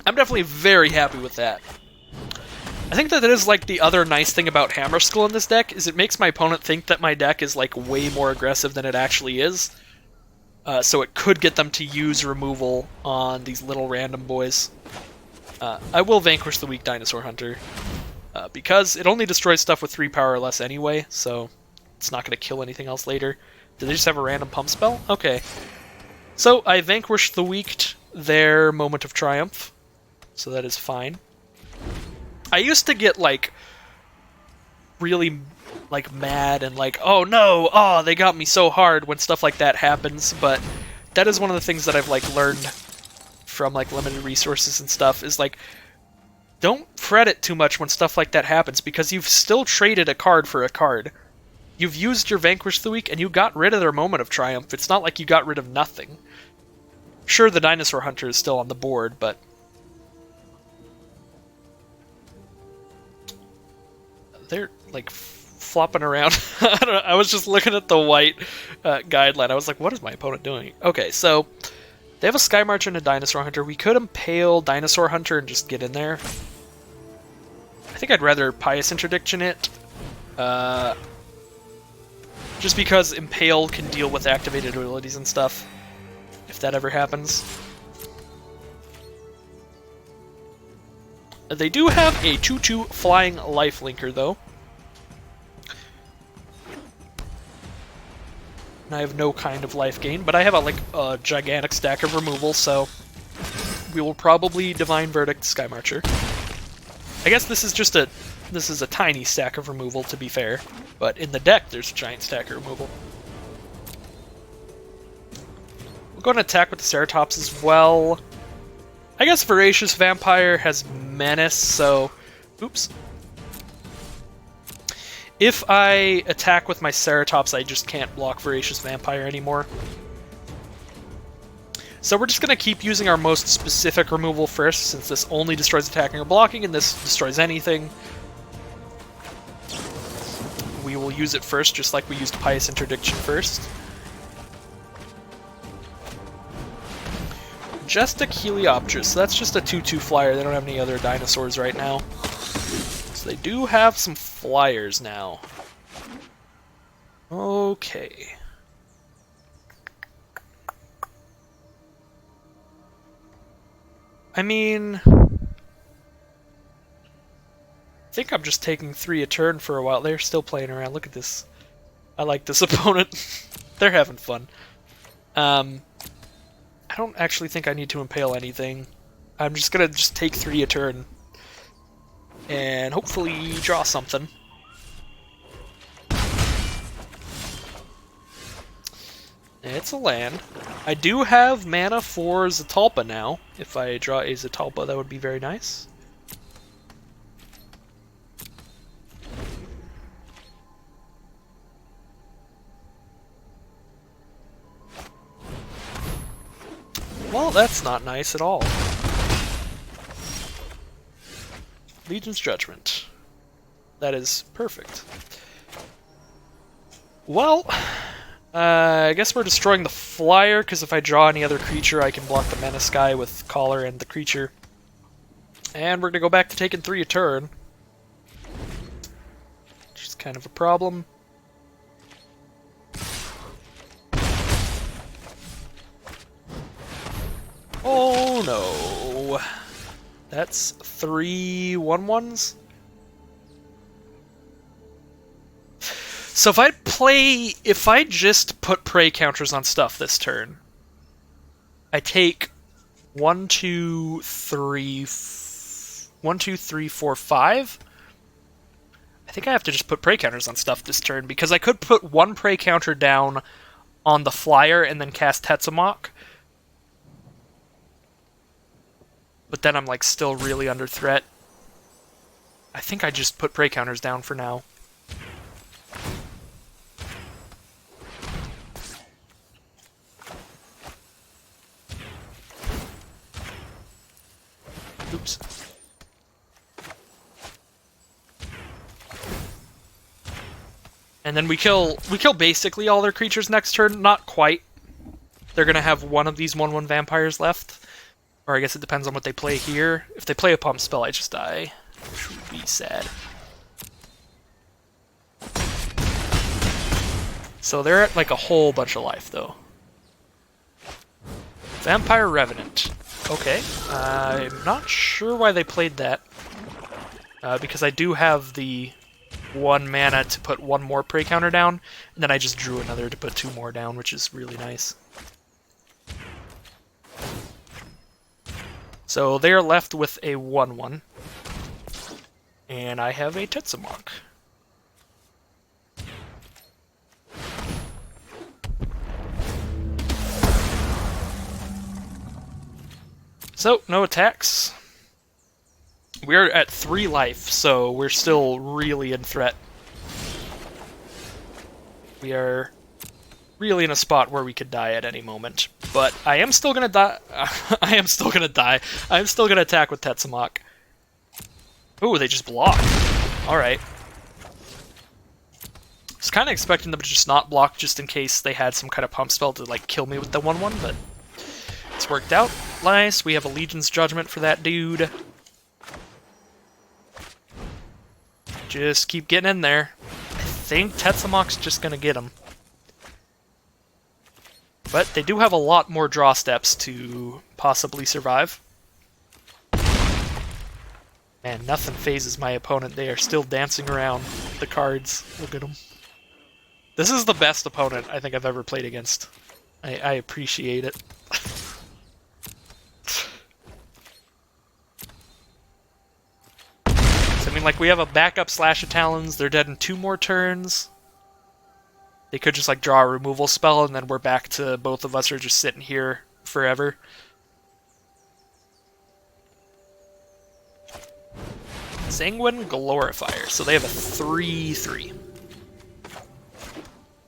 I'm definitely very happy with that. I think that is like the other nice thing about Hammerskull in this deck, is it makes my opponent think that my deck is like way more aggressive than it actually is. So it could get them to use removal on these little random boys. I will Vanquish the Weak Dinosaur Hunter, because it only destroys stuff with 3 power or less anyway, so it's not going to kill anything else later. Did they just have a random pump spell? Okay. So I vanquished the Weaked, their Moment of Triumph, so that is fine. I used to get like really like mad and like, oh no, oh they got me so hard when stuff like that happens, but that is one of the things that I've like learned from like limited resources and stuff, is like don't fret it too much when stuff like that happens, because you've still traded a card for a card. You've used your Vanquish the Weak, and you got rid of their Moment of Triumph. It's not like you got rid of nothing. Sure, the Dinosaur Hunter is still on the board, but... they're, like, flopping around. I don't know, I was just looking at the white guideline. I was like, what is my opponent doing? Okay, so... they have a Sky March and a Dinosaur Hunter. We could impale Dinosaur Hunter and just get in there. I think I'd rather Pious Interdiction it. Just because Impale can deal with activated abilities and stuff. If that ever happens. They do have a 2/2 Flying Lifelinker, though. And I have no kind of life gain, but I have a gigantic stack of removal, so we will probably Divine Verdict Sky Marcher. I guess this is a tiny stack of removal, to be fair, but in the deck there's a giant stack of removal. We'll go and attack with the Ceratops as well. I guess Voracious Vampire has Menace, so... oops. If I attack with my Ceratops, I just can't block Voracious Vampire anymore. So we're just going to keep using our most specific removal first, since this only destroys attacking or blocking, and this destroys anything. We will use it first, just like we used Pious Interdiction first. Majestic Heliopterus, so that's just a 2/2 flyer. They don't have any other dinosaurs right now. So they do have some flyers now. Okay. I mean... I think I'm just taking 3 a turn for a while. They're still playing around. Look at this. I like this opponent. They're having fun. I don't actually think I need to impale anything. I'm just gonna take 3 a turn. And hopefully draw something. It's a land. I do have mana for Zatalpa now. If I draw a Zatalpa, that would be very nice. Well, that's not nice at all. Legion's Judgment. That is perfect. Well, I guess we're destroying the flyer, because if I draw any other creature, I can block the Menace guy with Collar and the creature. And we're going to go back to taking 3 a turn. Which is kind of a problem. Oh no. That's 3 1/1s. So if I just put prey counters on stuff this turn, I take 1, 2, 3, 4, 5. I think I have to just put prey counters on stuff this turn, because I could put 1 prey counter down on the flyer and then cast Tetzamok. But then I'm like still really under threat. I think I just put prey counters down for now. Oops. And then we kill basically all their creatures next turn. Not quite. They're gonna have one of these 1/1 vampires left. Or I guess it depends on what they play here. If they play a pump spell, I just die. Which would be sad. So they're at like a whole bunch of life, though. Vampire Revenant. Okay. I'm not sure why they played that. Because I do have the 1 mana to put 1 more prey counter down, and then I just drew another to put 2 more down, which is really nice. So they are left with a 1/1. And I have a Tetzamok. So, no attacks. We're at 3 life, so we're still really in threat. We are really in a spot where we could die at any moment. But I am still gonna die. I am still gonna die. I'm still gonna attack with Tetsamok. Ooh, they just block. Alright. I was kind of expecting them to just not block just in case they had some kind of pump spell to like kill me with the 1/1, but it's worked out. Nice, we have Allegiance Judgment for that dude. Just keep getting in there. I think Tetsamok's just gonna get him. But they do have a lot more draw steps to possibly survive. Man, nothing phases my opponent. They are still dancing around the cards. Look at them. This is the best opponent I think I've ever played against. I appreciate it. So, I mean, like, we have a backup Slash of Talons. They're dead in 2 more turns. They could just, like, draw a removal spell, and then we're back to both of us are just sitting here forever. Sanguine Glorifier. So they have a 3/3.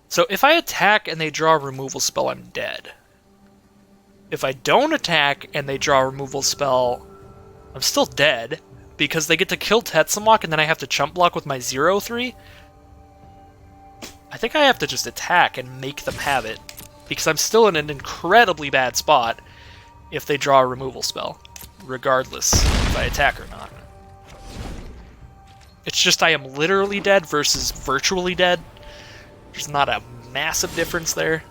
So if I attack and they draw a removal spell, I'm dead. If I don't attack and they draw a removal spell, I'm still dead, because they get to kill Tetsamok and then I have to chump block with my 0/3. I think I have to just attack and make them have it, because I'm still in an incredibly bad spot if they draw a removal spell, regardless if I attack or not. It's just I am literally dead versus virtually dead. There's not a massive difference there.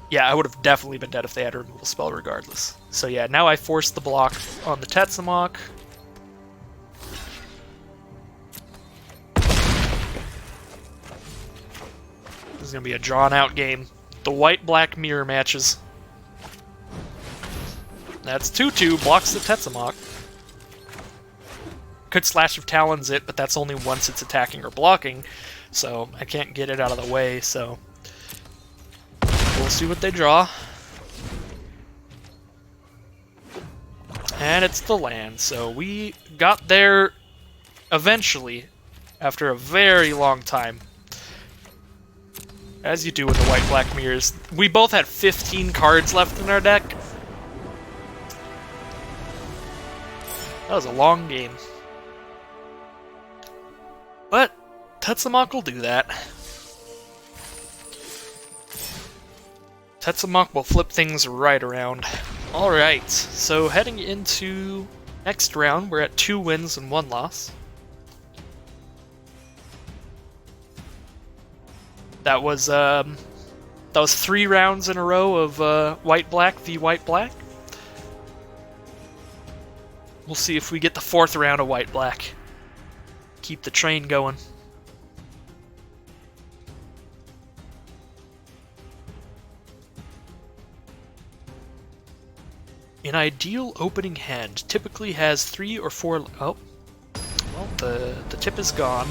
Yeah, I would have definitely been dead if they had a removal spell regardless. So yeah, now I force the block on the Tetsamok. This is going to be a drawn-out game. The white-black mirror matches. That's 2/2, blocks the Tetsamok. Could Slash of Talons it, but that's only once it's attacking or blocking, so I can't get it out of the way, so we'll see what they draw. And it's the land, so we got there eventually, after a very long time. As you do with the white-black mirrors. We both had 15 cards left in our deck. That was a long game. But Tetsamok will do that. Tetsamok will flip things right around. Alright, so heading into next round, we're at 2 wins and 1 loss. That was 3 rounds in a row of white-black v white-black. We'll see if we get the 4th round of white-black. Keep the train going. An ideal opening hand typically has 3 or 4... Oh, well, the tip is gone.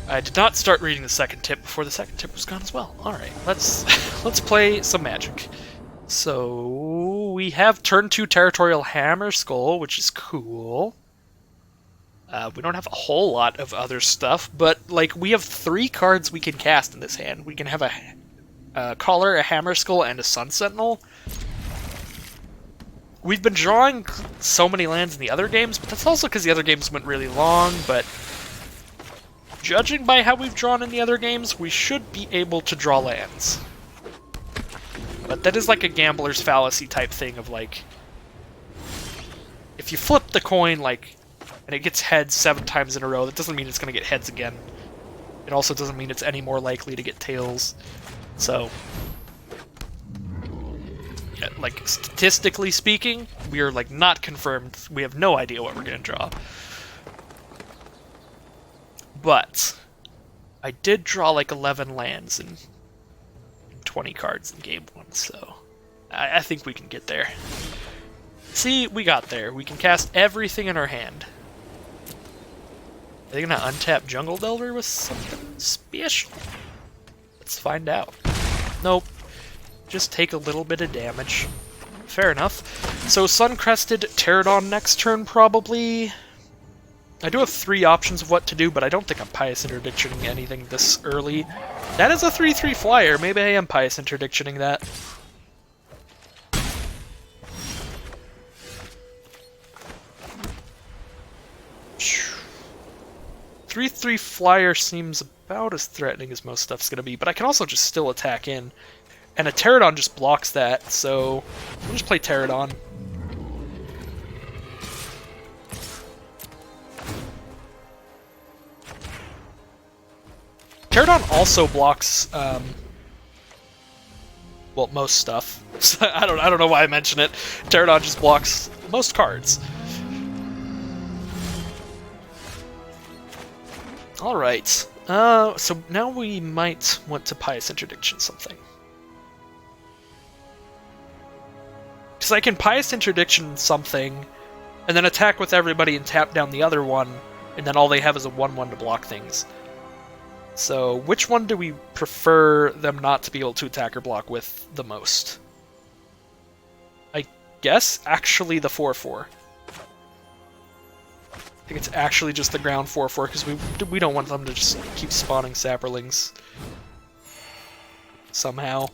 I did not start reading the second tip before the second tip was gone as well. Alright, let's play some Magic. So, we have turn 2 Territorial Hammer Skull, which is cool. We don't have a whole lot of other stuff, but like we have 3 cards we can cast in this hand. We can have a Collar, a Hammer Skull, and a Sun Sentinel. We've been drawing so many lands in the other games, but that's also because the other games went really long, but judging by how we've drawn in the other games, we should be able to draw lands. But that is like a gambler's fallacy type thing of like, if you flip the coin like, and it gets heads 7 times in a row, that doesn't mean it's going to get heads again. It also doesn't mean it's any more likely to get tails. So, yeah, like statistically speaking, we are like not confirmed. We have no idea what we're going to draw. But I did draw like 11 lands and 20 cards in game 1, so I think we can get there. See, we got there. We can cast everything in our hand. Are they gonna untap Jungle Delver with something special? Let's find out. Nope. Just take a little bit of damage. fair enough. So Sun-Crested Pterodon next turn, probably. I do have 3 options of what to do, but I don't think I'm Pious Interdictioning anything this early. That is a 3/3 flyer. Maybe I am Pious Interdictioning that. Phew. 3/3 flyer seems about as threatening as most stuff's going to be, but I can also just still attack in. And a Pterodon just blocks that, so we'll just play Pterodon. Pterodon also blocks, well, most stuff. I don't know why I mention it. Pterodon just blocks most cards. All right. So now we might want to Pious Interdiction something. Because I can Pious Interdiction something, and then attack with everybody and tap down the other one, and then all they have is a 1/1 to block things. So, which one do we prefer them not to be able to attack or block with the most? I guess actually the 4/4. I think it's actually just the ground 4/4 because we don't want them to just keep spawning Saprolings somehow.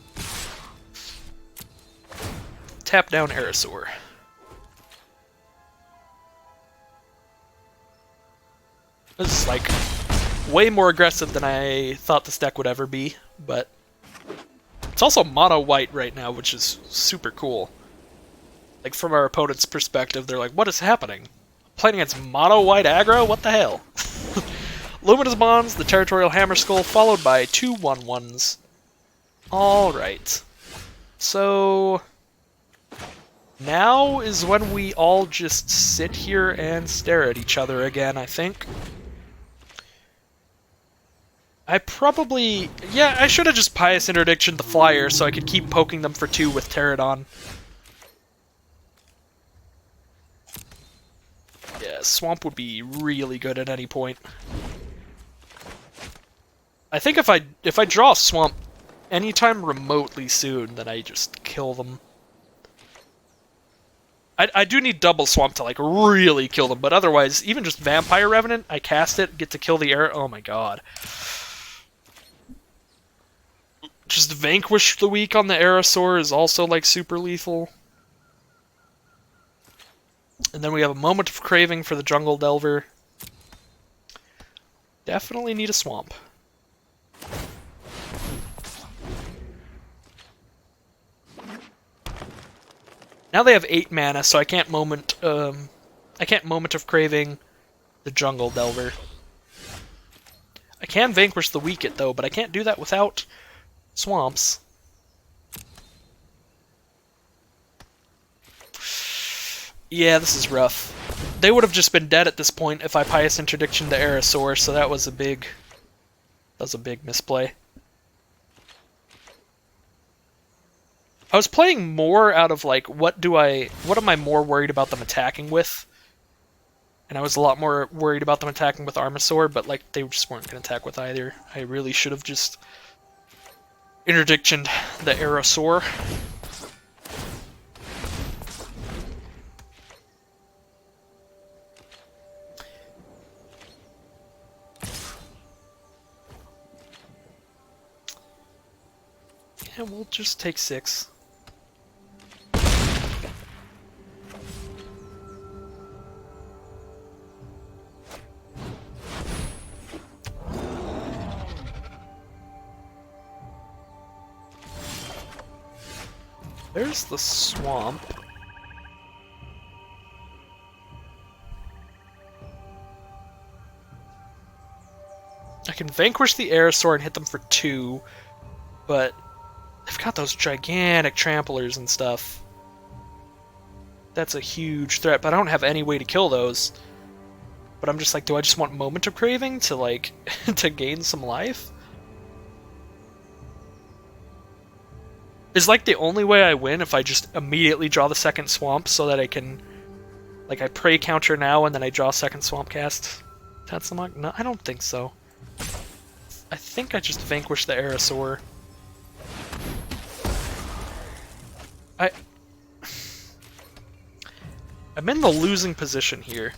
Tap down Aerosaur. This is like way more aggressive than I thought this deck would ever be, but it's also mono white right now, which is super cool. Like, from our opponent's perspective, they're like, what is happening? Playing against mono white aggro? What the hell? Luminous Bonds, the Territorial Hammer Skull, followed by 2 1/1s. Alright. So now is when we all just sit here and stare at each other again, I think. I probably... yeah, I should have just Pious Interdictioned the flyer so I could keep poking them for 2 with Pterodon. Yeah, Swamp would be really good at any point. I think if I draw Swamp anytime remotely soon, then I just kill them. I do need double Swamp to, like, really kill them, but otherwise, even just Vampire Revenant, I cast it, get to kill the air... oh my god. Just Vanquish the Weak on the Aerosaur is also, like, super lethal. And then we have a Moment of Craving for the Jungle Delver. Definitely need a Swamp. Now they have 8 mana, so I can't Moment of Craving the Jungle Delver. I can Vanquish the Weak it though, but I can't do that without Swamps. Yeah, this is rough. They would have just been dead at this point if I Pious Interdiction to Aerosaur, so that was a big misplay. I was playing more out of, like, what am I more worried about them attacking with? And I was a lot more worried about them attacking with Armasaur, but, like, they just weren't going to attack with either. I really should have just Interdictioned the Aerosaur. Yeah, we'll just take 6. There's the Swamp. I can Vanquish the Aerosaur and hit them for 2, but they've got those gigantic tramplers and stuff. That's a huge threat, but I don't have any way to kill those. But I'm just like, do I just want Moment of Craving to, like, to gain some life? Is, like, the only way I win if I just immediately draw the second Swamp so that I can, like, I Prey counter now and then I draw second Swamp cast? Tatsamok? No, I don't think so. I think I just Vanquish the Aerosaur. I'm in the losing position here,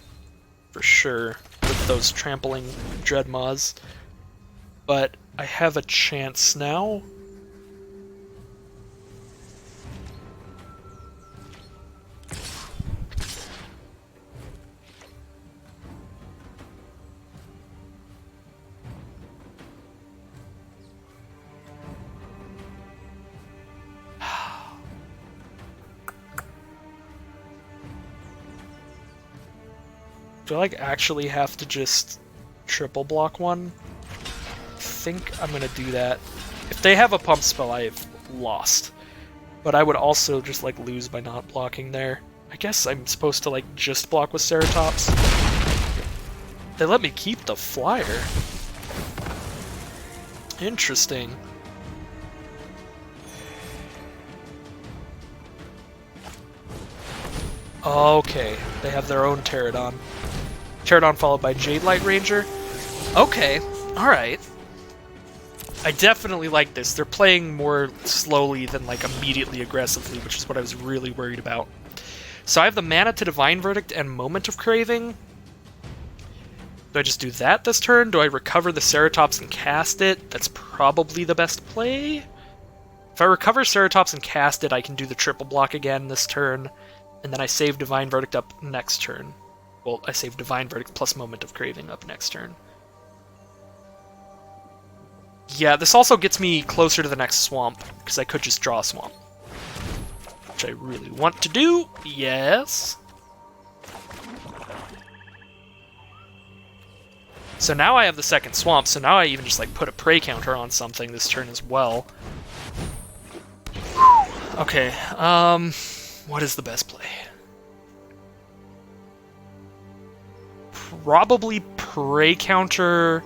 for sure, with those trampling Dreadmaws. But I have a chance now. Do I like actually have to just triple block one? I think I'm gonna do that. If they have a pump spell, I've lost. But I would also just like lose by not blocking there. I guess I'm supposed to like just block with Ceratops. They let me keep the flyer. Interesting. Okay, they have their own Pterodon. Pterodon followed by Jade Light Ranger. Okay, alright. I definitely like this. They're playing more slowly than like immediately aggressively, which is what I was really worried about. So I have the mana to Divine Verdict and Moment of Craving. Do I just do that this turn? Do I recover the Ceratops and cast it? That's probably the best play. If I recover Ceratops and cast it, I can do the triple block again this turn, and then I save Divine Verdict up next turn. Well, I save Divine Verdict plus Moment of Craving up next turn. Yeah, this also gets me closer to the next swamp, because I could just draw a swamp. Which I really want to do. Yes. So now I have the second swamp, so now I even just like put a prey counter on something this turn as well. Okay, what is the best play? Probably prey counter.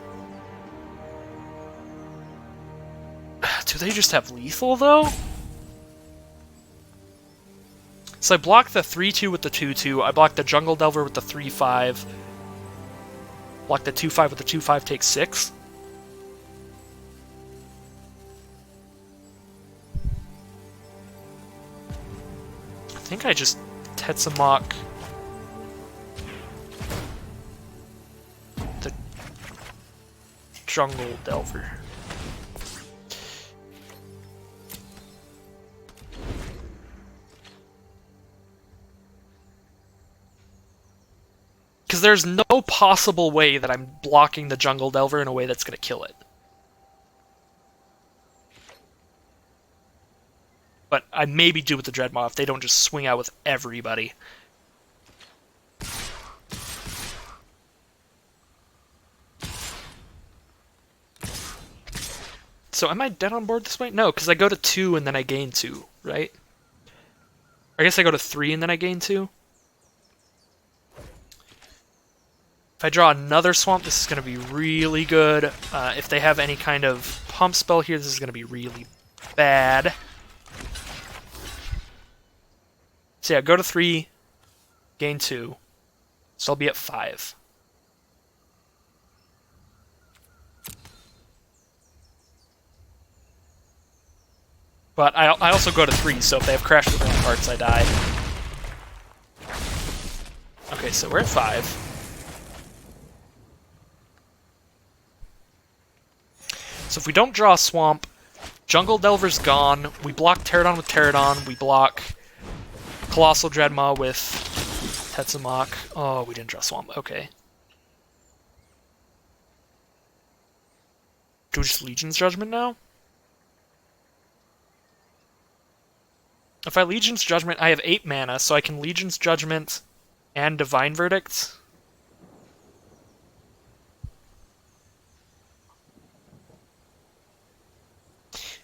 Do they just have lethal though? So I block the 3-2 with the 2-2. I block the Jungle Delver with the 3-5. Block the 2-5 with the 2-5, take 6. I think I just Tetsamok the Jungle Delver. Because there's no possible way that I'm blocking the Jungle Delver in a way that's going to kill it. But I maybe do with the Dreadmaw if they don't just swing out with everybody. So am I dead on board this way? No, because I go to 2 and then I gain 2, right? I guess I go to 3 and then I gain 2. If I draw another swamp, this is going to be really good. If they have any kind of pump spell here, this is going to be really bad. So yeah, go to 3, gain 2. So I'll be at 5. But I also go to 3, so if they have Crash with Ramparts, I die. Okay, so we're at 5. So if we don't draw a swamp, Jungle Delver's gone, we block Pterodon with Pterodon, we block Colossal Dreadmaw with Tetsamok. Oh, we didn't draw swamp, okay. Do we just Legion's Judgment now? If I Legion's Judgment, I have 8 mana, so I can Legion's Judgment and Divine Verdict.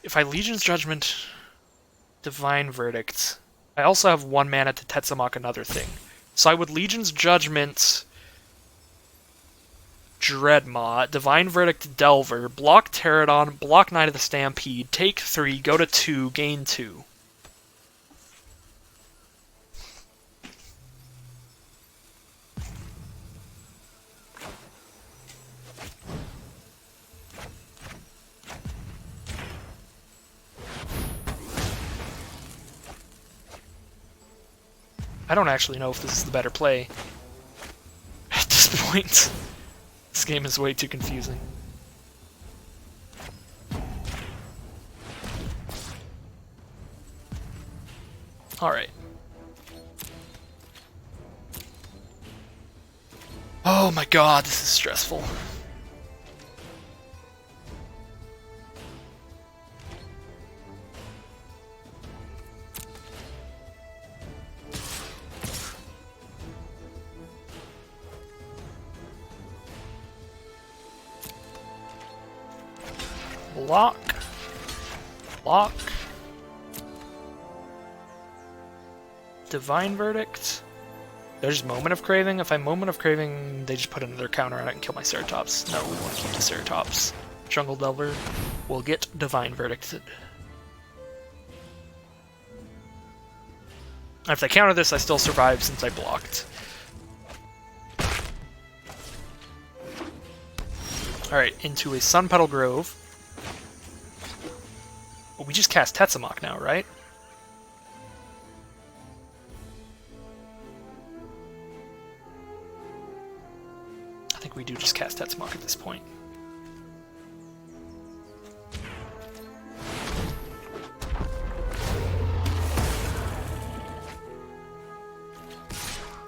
If I Legion's Judgment, Divine Verdict, I also have 1 mana to Tetsamok another thing. So I would Legion's Judgment, Dreadmaw, Divine Verdict, Delver, block Pterodon, block Knight of the Stampede, take 3, go to 2, gain 2. I don't actually know if this is the better play. At this point, this game is way too confusing. Alright. Oh my god, this is stressful. Block. Block. Divine Verdict. There's Moment of Craving. If I Moment of Craving, they just put another counter on it and kill my Ceratops. No, we want to keep the Ceratops. Jungle Delver will get Divine Verdicted. If they counter this, I still survive since I blocked. Alright, into a Sun Petal Grove. Well, we just cast Tetsamok now, right? I think we do just cast Tetsamok at this point.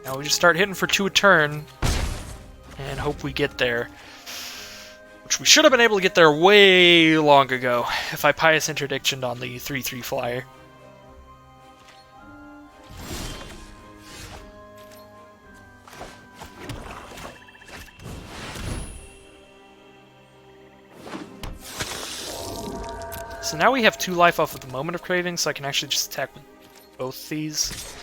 Now we just start hitting for 2 a turn and hope we get there. Which we should have been able to get there way long ago if I Pious Interdictioned on the 3/3 flyer. So now we have 2 life off of the Moment of Craving, so I can actually just attack with both these.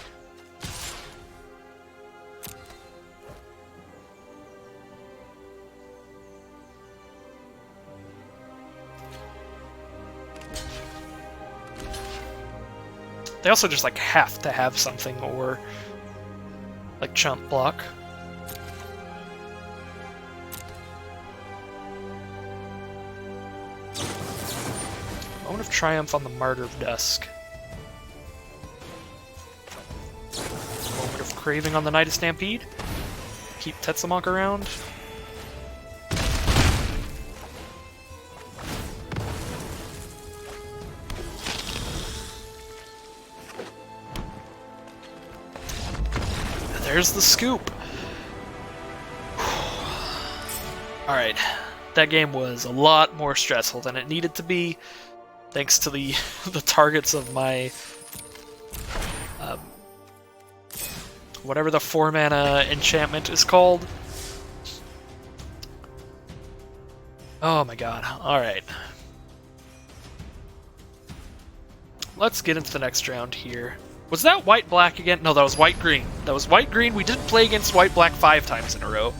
They also just like have to have something, or like chump block. Moment of Triumph on the Martyr of Dusk. Moment of Craving on the Knight of Stampede. Keep Tetsamok around. There's the scoop. Alright, that game was a lot more stressful than it needed to be, thanks to the the targets of my whatever the 4-mana enchantment is called. Oh my god, alright. Let's get into the next round here. Was that white-black again? No, that was white-green. That was white-green. We didn't play against white-black 5 times in a row.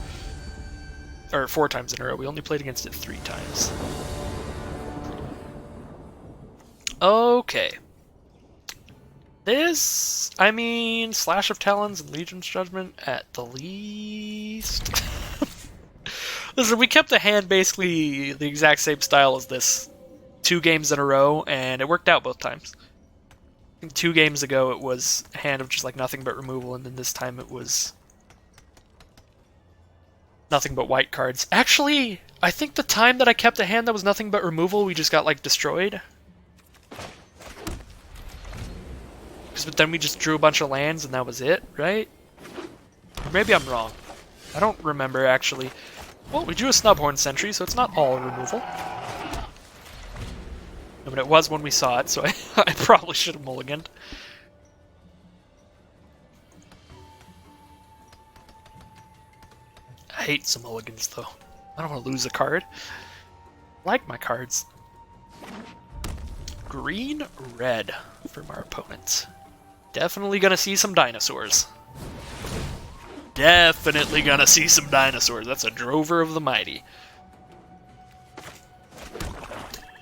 Or 4 times in a row. We only played against it 3 times. Okay. This, I mean, Slash of Talons and Legion's Judgment at the least. Listen, we kept the hand basically the exact same style as this 2 games in a row, and it worked out both times. 2 games ago it was a hand of just like nothing but removal, and then this time it was nothing but white cards. Actually, I think the time that I kept a hand that was nothing but removal, we just got like destroyed. But then we just drew a bunch of lands and that was it, right? Or maybe I'm wrong. I don't remember actually. Well, we drew a Snubhorn Sentry, so it's not all removal. But it was when we saw it, so I probably should have mulliganed. I hate some mulligans, though. I don't want to lose a card. I like my cards. Green, red from our opponent. Definitely gonna see some dinosaurs. Definitely gonna see some dinosaurs. That's a Drover of the Mighty.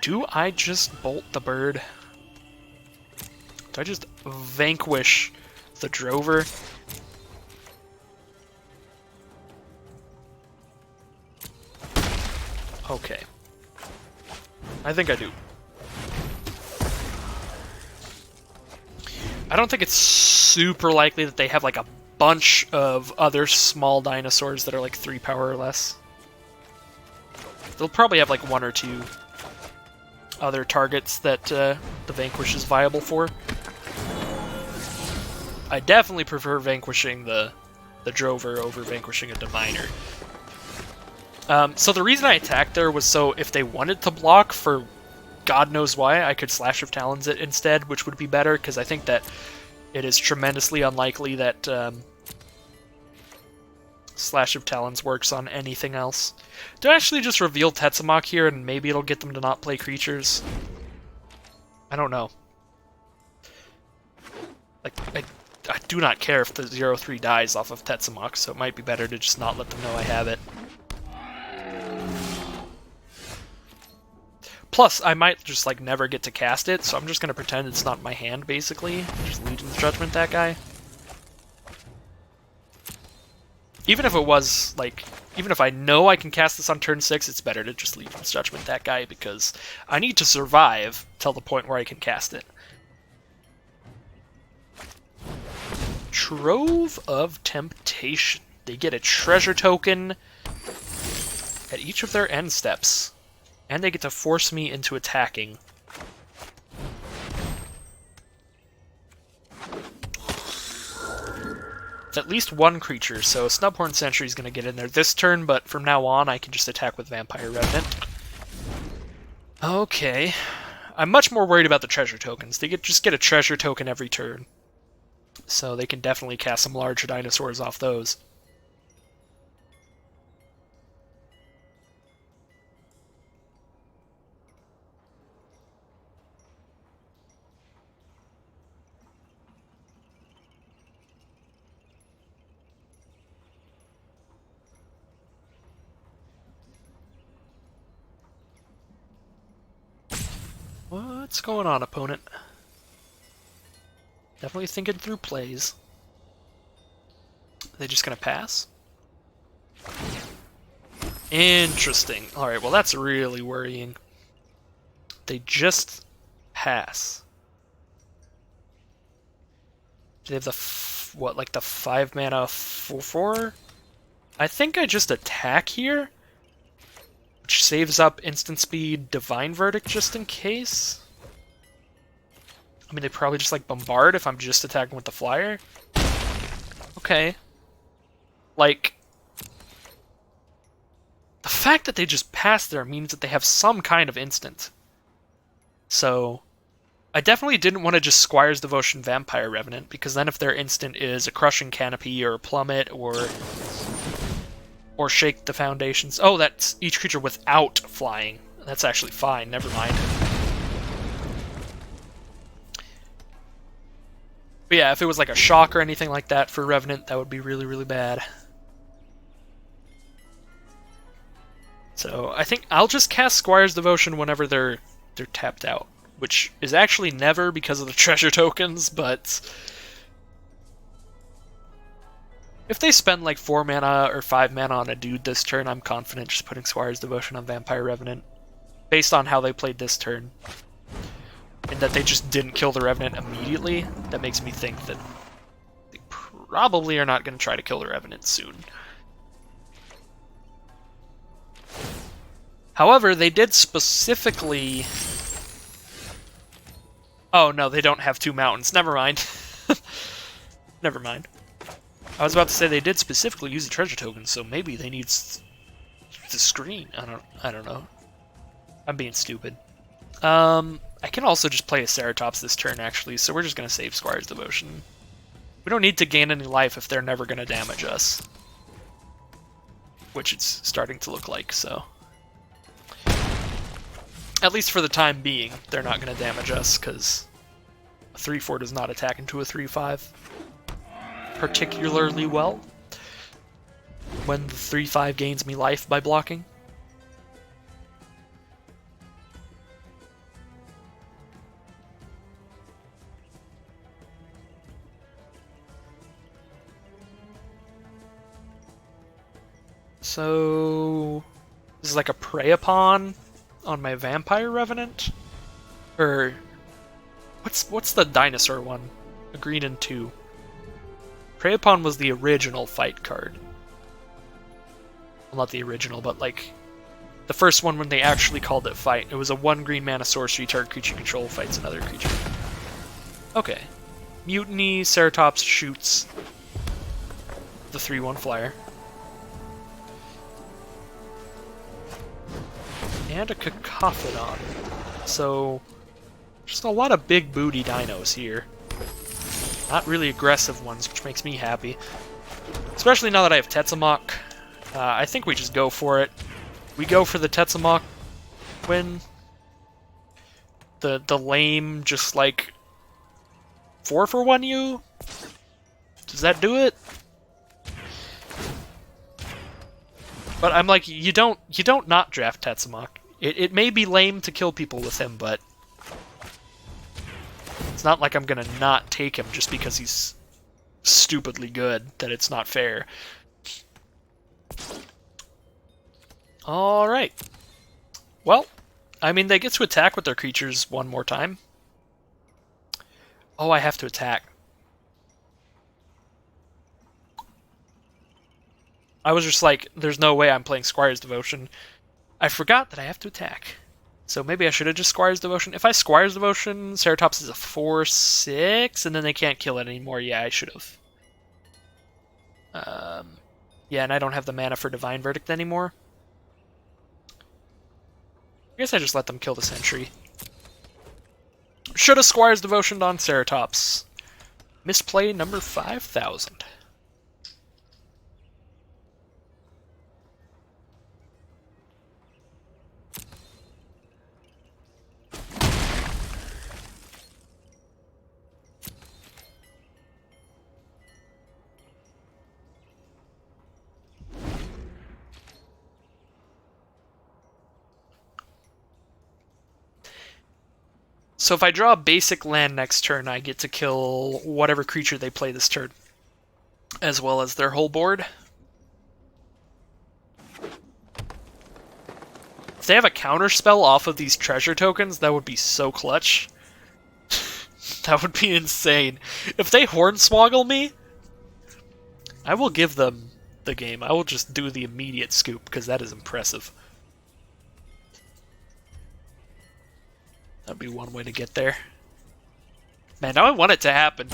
Do I just bolt the bird? Do I just vanquish the Drover? Okay. I think I do. I don't think it's super likely that they have like a bunch of other small dinosaurs that are like 3 power or less. They'll probably have like 1 or 2 other targets that the Vanquish is viable for. I definitely prefer vanquishing the Drover over vanquishing a Diviner. So the reason I attacked there was so if they wanted to block for God knows why, I could Slash of Talons it instead, which would be better, because I think that it is tremendously unlikely that Slash of Talons works on anything else. Do I actually just reveal Tetsamok here and maybe it'll get them to not play creatures? I don't know. Like, I do not care if the 0/3 dies off of Tetsamok, so it might be better to just not let them know I have it. Plus, I might just like never get to cast it, so I'm just gonna pretend it's not in my hand, basically. Just Legion's Judgment that guy. Even if it was, like, even if I know I can cast this on turn 6, it's better to just Legion's Judgment that guy, because I need to survive till the point where I can cast it. Trove of Temptation. They get a treasure token at each of their end steps. And they get to force me into attacking. It's at least 1 creature, so Snubhorn Sentry is going to get in there this turn, but from now on I can just attack with Vampire Revenant. Okay. I'm much more worried about the treasure tokens. They just get a treasure token every turn. So they can definitely cast some larger dinosaurs off those. What's going on, opponent? Definitely thinking through plays. Are they just gonna pass? Interesting. Alright, well that's really worrying. They just pass. Do they have the, what, like the 5 mana 4/4? I think I just attack here, which saves up instant speed Divine Verdict just in case. I mean, they probably just like bombard if I'm just attacking with the flyer. Okay. Like, the fact that they just pass there means that they have some kind of instant. So, I definitely didn't want to just Squire's Devotion Vampire Revenant, because then if their instant is a Crushing Canopy or a Plummet or Shake the Foundations. Oh, that's each creature without flying. That's actually fine, never mind. But yeah, if it was like a shock or anything like that for Revenant, that would be really, really bad. So I think I'll just cast Squire's Devotion whenever they're tapped out, which is actually never because of the treasure tokens, but if they spend like 4 mana or 5 mana on a dude this turn, I'm confident just putting Squire's Devotion on Vampire Revenant, based on how they played this turn. And that they just didn't kill the Revenant immediately, that makes me think that they probably are not going to try to kill the Revenant soon. However, they did specifically... Oh no, they don't have 2 mountains. Never mind. Never mind. I was about to say they did specifically use the treasure token, so maybe they need the screen. I don't know. I'm being stupid. I can also just play a Ceratops this turn, actually, so we're just going to save Squire's Devotion. We don't need to gain any life if they're never going to damage us. Which it's starting to look like, so... At least for the time being, they're not going to damage us, because a 3/4 does not attack into a 3/5 particularly well. When the 3/5 gains me life by blocking. So this is like a prey upon on my Vampire Revenant? Or what's the dinosaur one? A green and 2. Prey Upon was the original fight card. Well, not the original, but like the first one when they actually called it fight. It was a 1 green mana sorcery, target creature you control fights another creature. Okay. Mutiny, Ceratops shoots the 3/1 flyer. And a Cacophodon. So, just a lot of big booty dinos here. Not really aggressive ones, which makes me happy. Especially now that I have Tetzamok. I think we just go for it. We go for the Tetzamok win. The lame, just like 4-for-1 you? Does that do it? But I'm like, you don't not draft Tetzamok. It may be lame to kill people with him, but it's not like I'm gonna not take him just because he's stupidly good, that it's not fair. Alright. Well, I mean, they get to attack with their creatures one more time. Oh, I have to attack. I was just like, there's no way I'm playing Squire's Devotion. I forgot that I have to attack. So maybe I should have just Squire's Devotion. If I Squire's Devotion, Ceratops is a 4/6, and then they can't kill it anymore. Yeah, I should have. Yeah, and I don't have the mana for Divine Verdict anymore. I guess I just let them kill the Sentry. Should have Squire's Devotion on Ceratops. Misplay number 5,000. So if I draw a basic land next turn, I get to kill whatever creature they play this turn, as well as their whole board. If they have a counter spell off of these treasure tokens, that would be so clutch. That would be insane. If they Hornswoggle me, I will give them the game. I will just do the immediate scoop, because that is impressive. That'd be one way to get there. Man, now I want it to happen.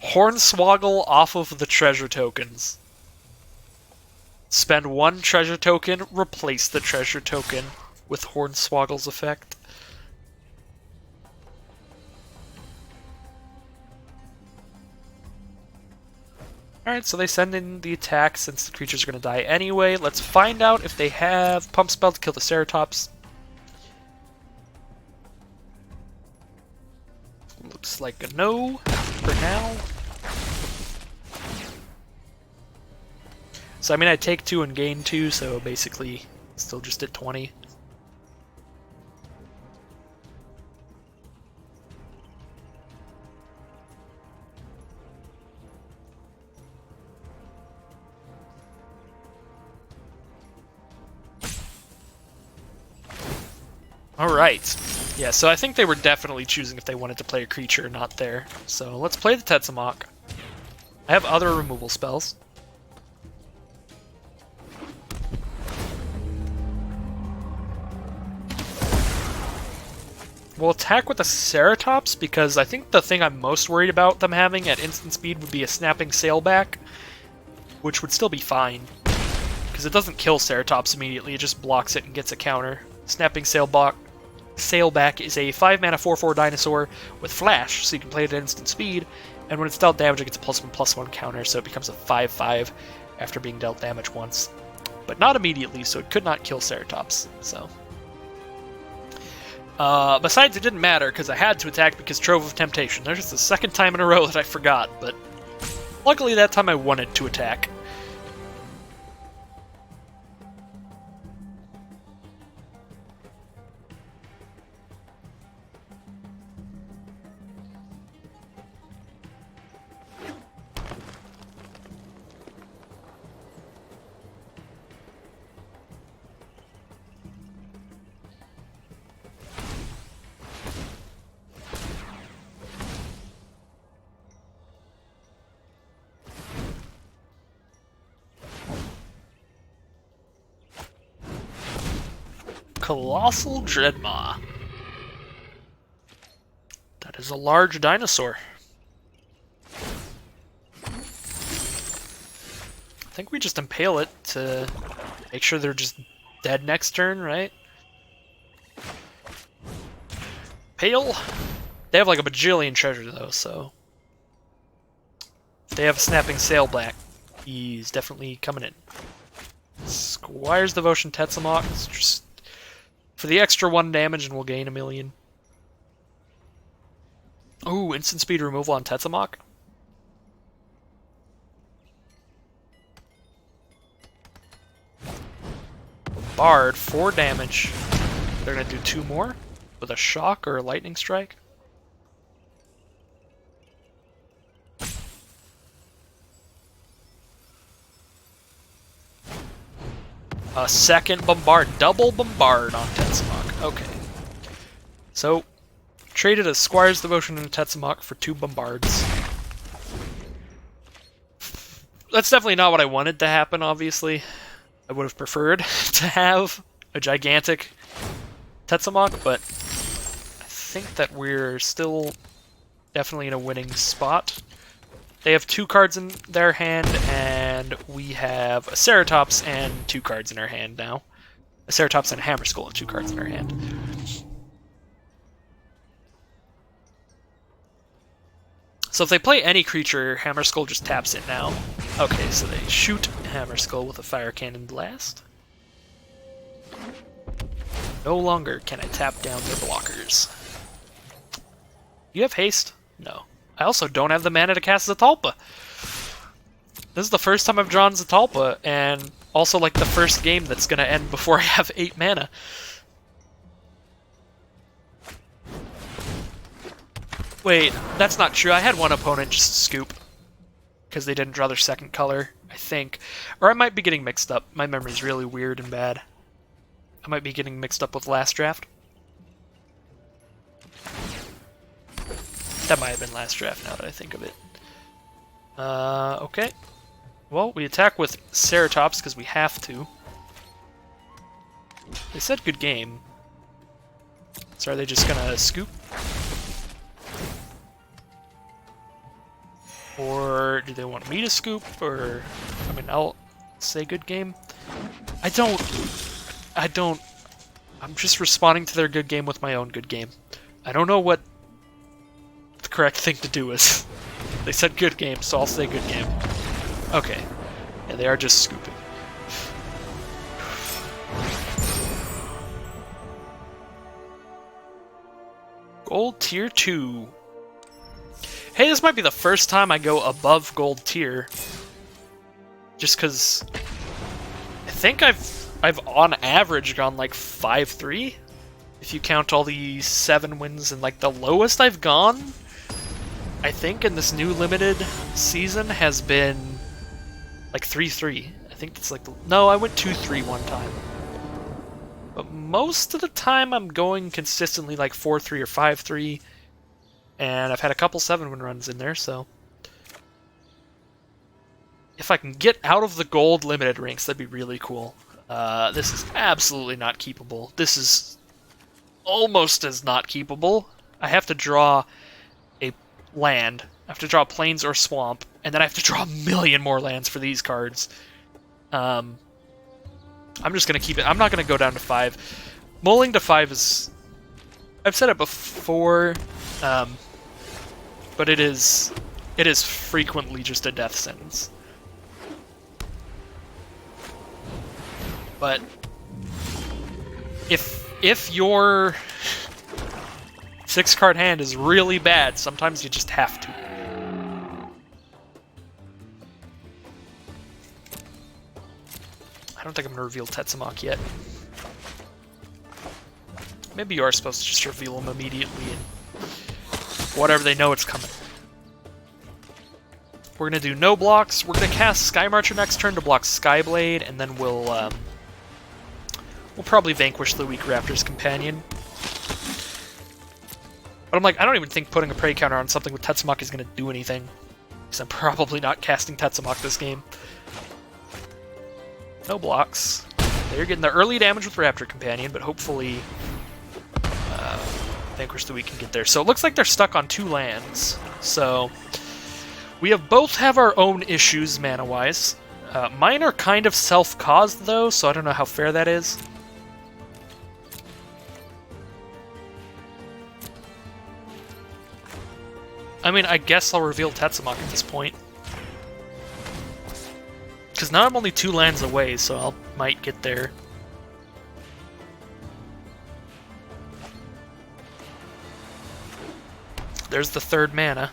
Hornswoggle off of the treasure tokens. Spend 1 treasure token, replace the treasure token with Hornswoggle's effect. Alright, so they send in the attack since the creatures are going to die anyway. Let's find out if they have Pump Spell to kill the Ceratops. Looks like a no for now. So I mean, I take 2 and gain 2, so basically still just at 20. Alright. Yeah, so I think they were definitely choosing if they wanted to play a creature or not there. So let's play the Tetzamok. I have other removal spells. We'll attack with a Ceratops, because I think the thing I'm most worried about them having at instant speed would be a Snapping Sailback, which would still be fine, because it doesn't kill Ceratops immediately, it just blocks it and gets a counter. Snapping Sailback is a 5-mana 4/4 dinosaur with Flash, so you can play it at instant speed, and when it's dealt damage it gets a +1/+1 counter, so it becomes a 5/5 after being dealt damage once. But not immediately, so it could not kill Ceratops, so... besides, it didn't matter, because I had to attack because Trove of Temptation. There's just the second time in a row that I forgot, but luckily that time I wanted to attack. Colossal Dreadmaw. That is a large dinosaur. I think we just impale it to make sure they're just dead next turn, right? Pale. They have like a bajillion treasure though, so if they have a snapping sailback, he's definitely coming in. Squire's Devotion Tetzamok. It's just for the extra 1 damage and we'll gain 1,000,000. Ooh, instant speed removal on Tetzamok. Bard, 4 damage. They're gonna do 2 more with a shock or a lightning strike. A second bombard, double bombard on Tetzamok. Okay. So, traded a Squire's Devotion and a Tetzamok for 2 bombards. That's definitely not what I wanted to happen, obviously. I would have preferred to have a gigantic Tetzamok, but I think that we're still definitely in a winning spot. They have 2 cards in their hand, and we have a Ceratops and 2 cards in our hand now. A Ceratops and a Hammerskull and 2 cards in our hand. So if they play any creature, Hammerskull just taps it now. Okay, so they shoot Hammerskull with a Fire Cannon Blast. No longer can I tap down their blockers. You have haste? No. I also don't have the mana to cast Zatalpa. This is the first time I've drawn Zatalpa, and also like the first game that's going to end before I have 8 mana. Wait, that's not true. I had one opponent just scoop because they didn't draw their second color, I think. Or I might be getting mixed up. My memory's really weird and bad. I might be getting mixed up with last draft. That might have been last draft now that I think of it. Okay. Well, we attack with Ceratops because we have to. They said good game. So are they just gonna scoop? Or do they want me to scoop? Or, I mean, I'll say good game. I'm just responding to their good game with my own good game. I don't know what the correct thing to do is. They said good game, so I'll say good game. Okay. Yeah, they are just scooping. Gold tier 2. Hey, this might be the first time I go above gold tier. Just because I think I've on average gone like 5-3. If you count all the 7 wins, and like the lowest I've gone, I think in this new limited season has been like 3-3. I think that's like no, I went 2-3 one time. But most of the time I'm going consistently like 4-3 or 5-3. And I've had a couple 7-win runs in there, so if I can get out of the gold limited ranks, that'd be really cool. This is absolutely not keepable. This is almost as not keepable. I have to draw a land. I have to draw plains or swamp, and then I have to draw 1,000,000 more lands for these cards. I'm just going to keep it. I'm not going to go down to 5. Mulling to 5 is... I've said it before, but it is frequently just a death sentence. But if your 6-card hand is really bad, sometimes you just have to. I don't think I'm going to reveal Tetzamok yet. Maybe you are supposed to just reveal him immediately and whatever, they know it's coming. We're going to do no blocks. We're going to cast Sky Marcher next turn to block Skyblade, and then we'll probably vanquish the weak Raptor's Companion. But I'm like, I don't even think putting a Prey counter on something with Tetzamok is going to do anything. Because I'm probably not casting Tetzamok this game. No blocks. They're getting the early damage with Raptor Companion, but hopefully Vanquish the Weak can get there. So it looks like they're stuck on 2 lands. So we both have our own issues mana-wise. Mine are kind of self-caused, though, so I don't know how fair that is. I mean, I guess I'll reveal Tetsamok at this point. Because now I'm only 2 lands away, so I might get there. There's the 3rd mana.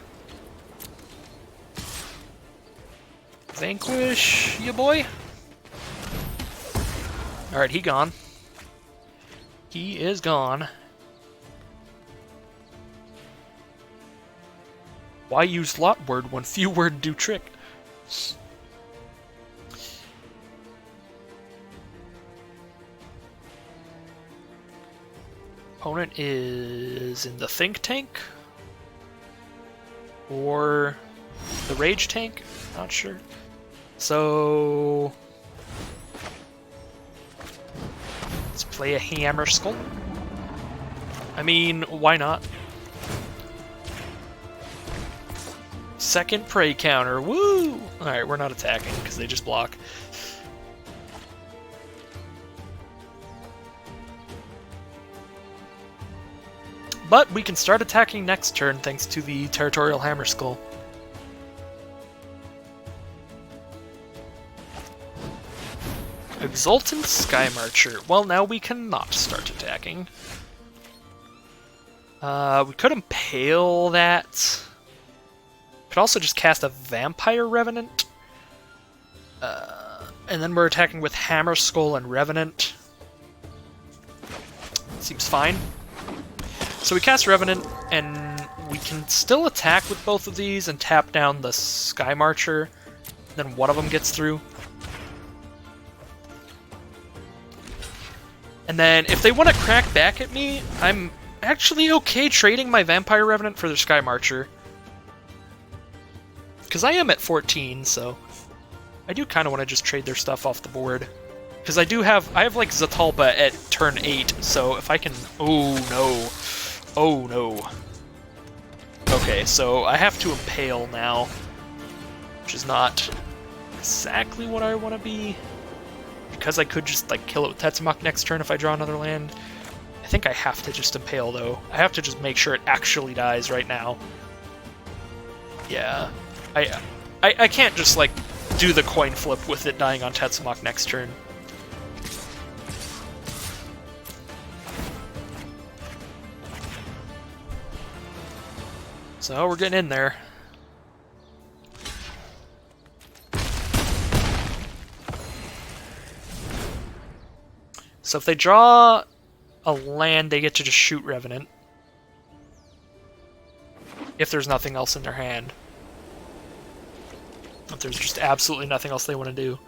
Vanquish, ya boy. Alright, he gone. He is gone. Why use lot word when few word do trick? Opponent is in the Think Tank? Or the Rage Tank? Not sure. So let's play a Hammer Skull. I mean, why not? Second prey counter, woo! Alright, we're not attacking because they just block. But we can start attacking next turn thanks to the Territorial Hammer Skull. Exultant Sky Marcher. Well, now we cannot start attacking. We could impale that. Could also just cast a Vampire Revenant. And then we're attacking with Hammer Skull and Revenant. Seems fine. So we cast Revenant, and we can still attack with both of these and tap down the Sky Marcher. Then one of them gets through. And then if they want to crack back at me, I'm actually okay trading my Vampire Revenant for their Sky Marcher. Because I am at 14, so I do kind of want to just trade their stuff off the board. Because I have like Zatalpa at turn 8, so if I can... Oh no. Oh no. Okay, so I have to impale now, which is not exactly what I want to be. Because I could just like kill it with Tetsamok next turn if I draw another land. I think I have to just impale though. I have to just make sure it actually dies right now. Yeah. I can't just like do the coin flip with it dying on Tetsamok next turn. So we're getting in there. So if they draw a land, they get to just shoot Revenant. If there's nothing else in their hand. If there's just absolutely nothing else they want to do.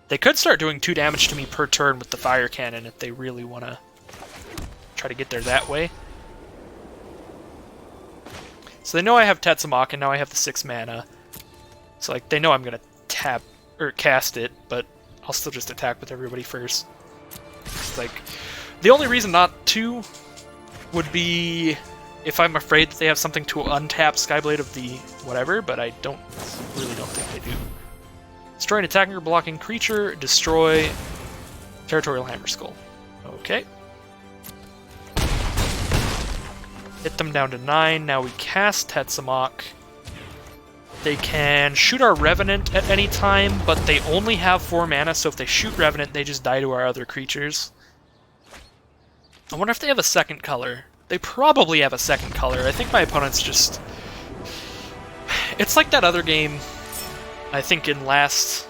They could start doing 2 damage to me per turn with the Fire Cannon if they really want to try to get there that way. So they know I have Tetsamok, and now I have the 6 mana. So like they know I'm gonna tap or cast it, but I'll still just attack with everybody first. Like the only reason not to would be if I'm afraid that they have something to untap Skyblade of the whatever, but I really don't think they do. Destroy an attacking or blocking creature, destroy Territorial Hammer Skull. Okay. Hit them down to 9. Now we cast Tetsamok. They can shoot our Revenant at any time, but they only have 4 mana, so if they shoot Revenant, they just die to our other creatures. I wonder if they have a second color. They probably have a second color. I think my opponent's just... It's like that other game, I think in the last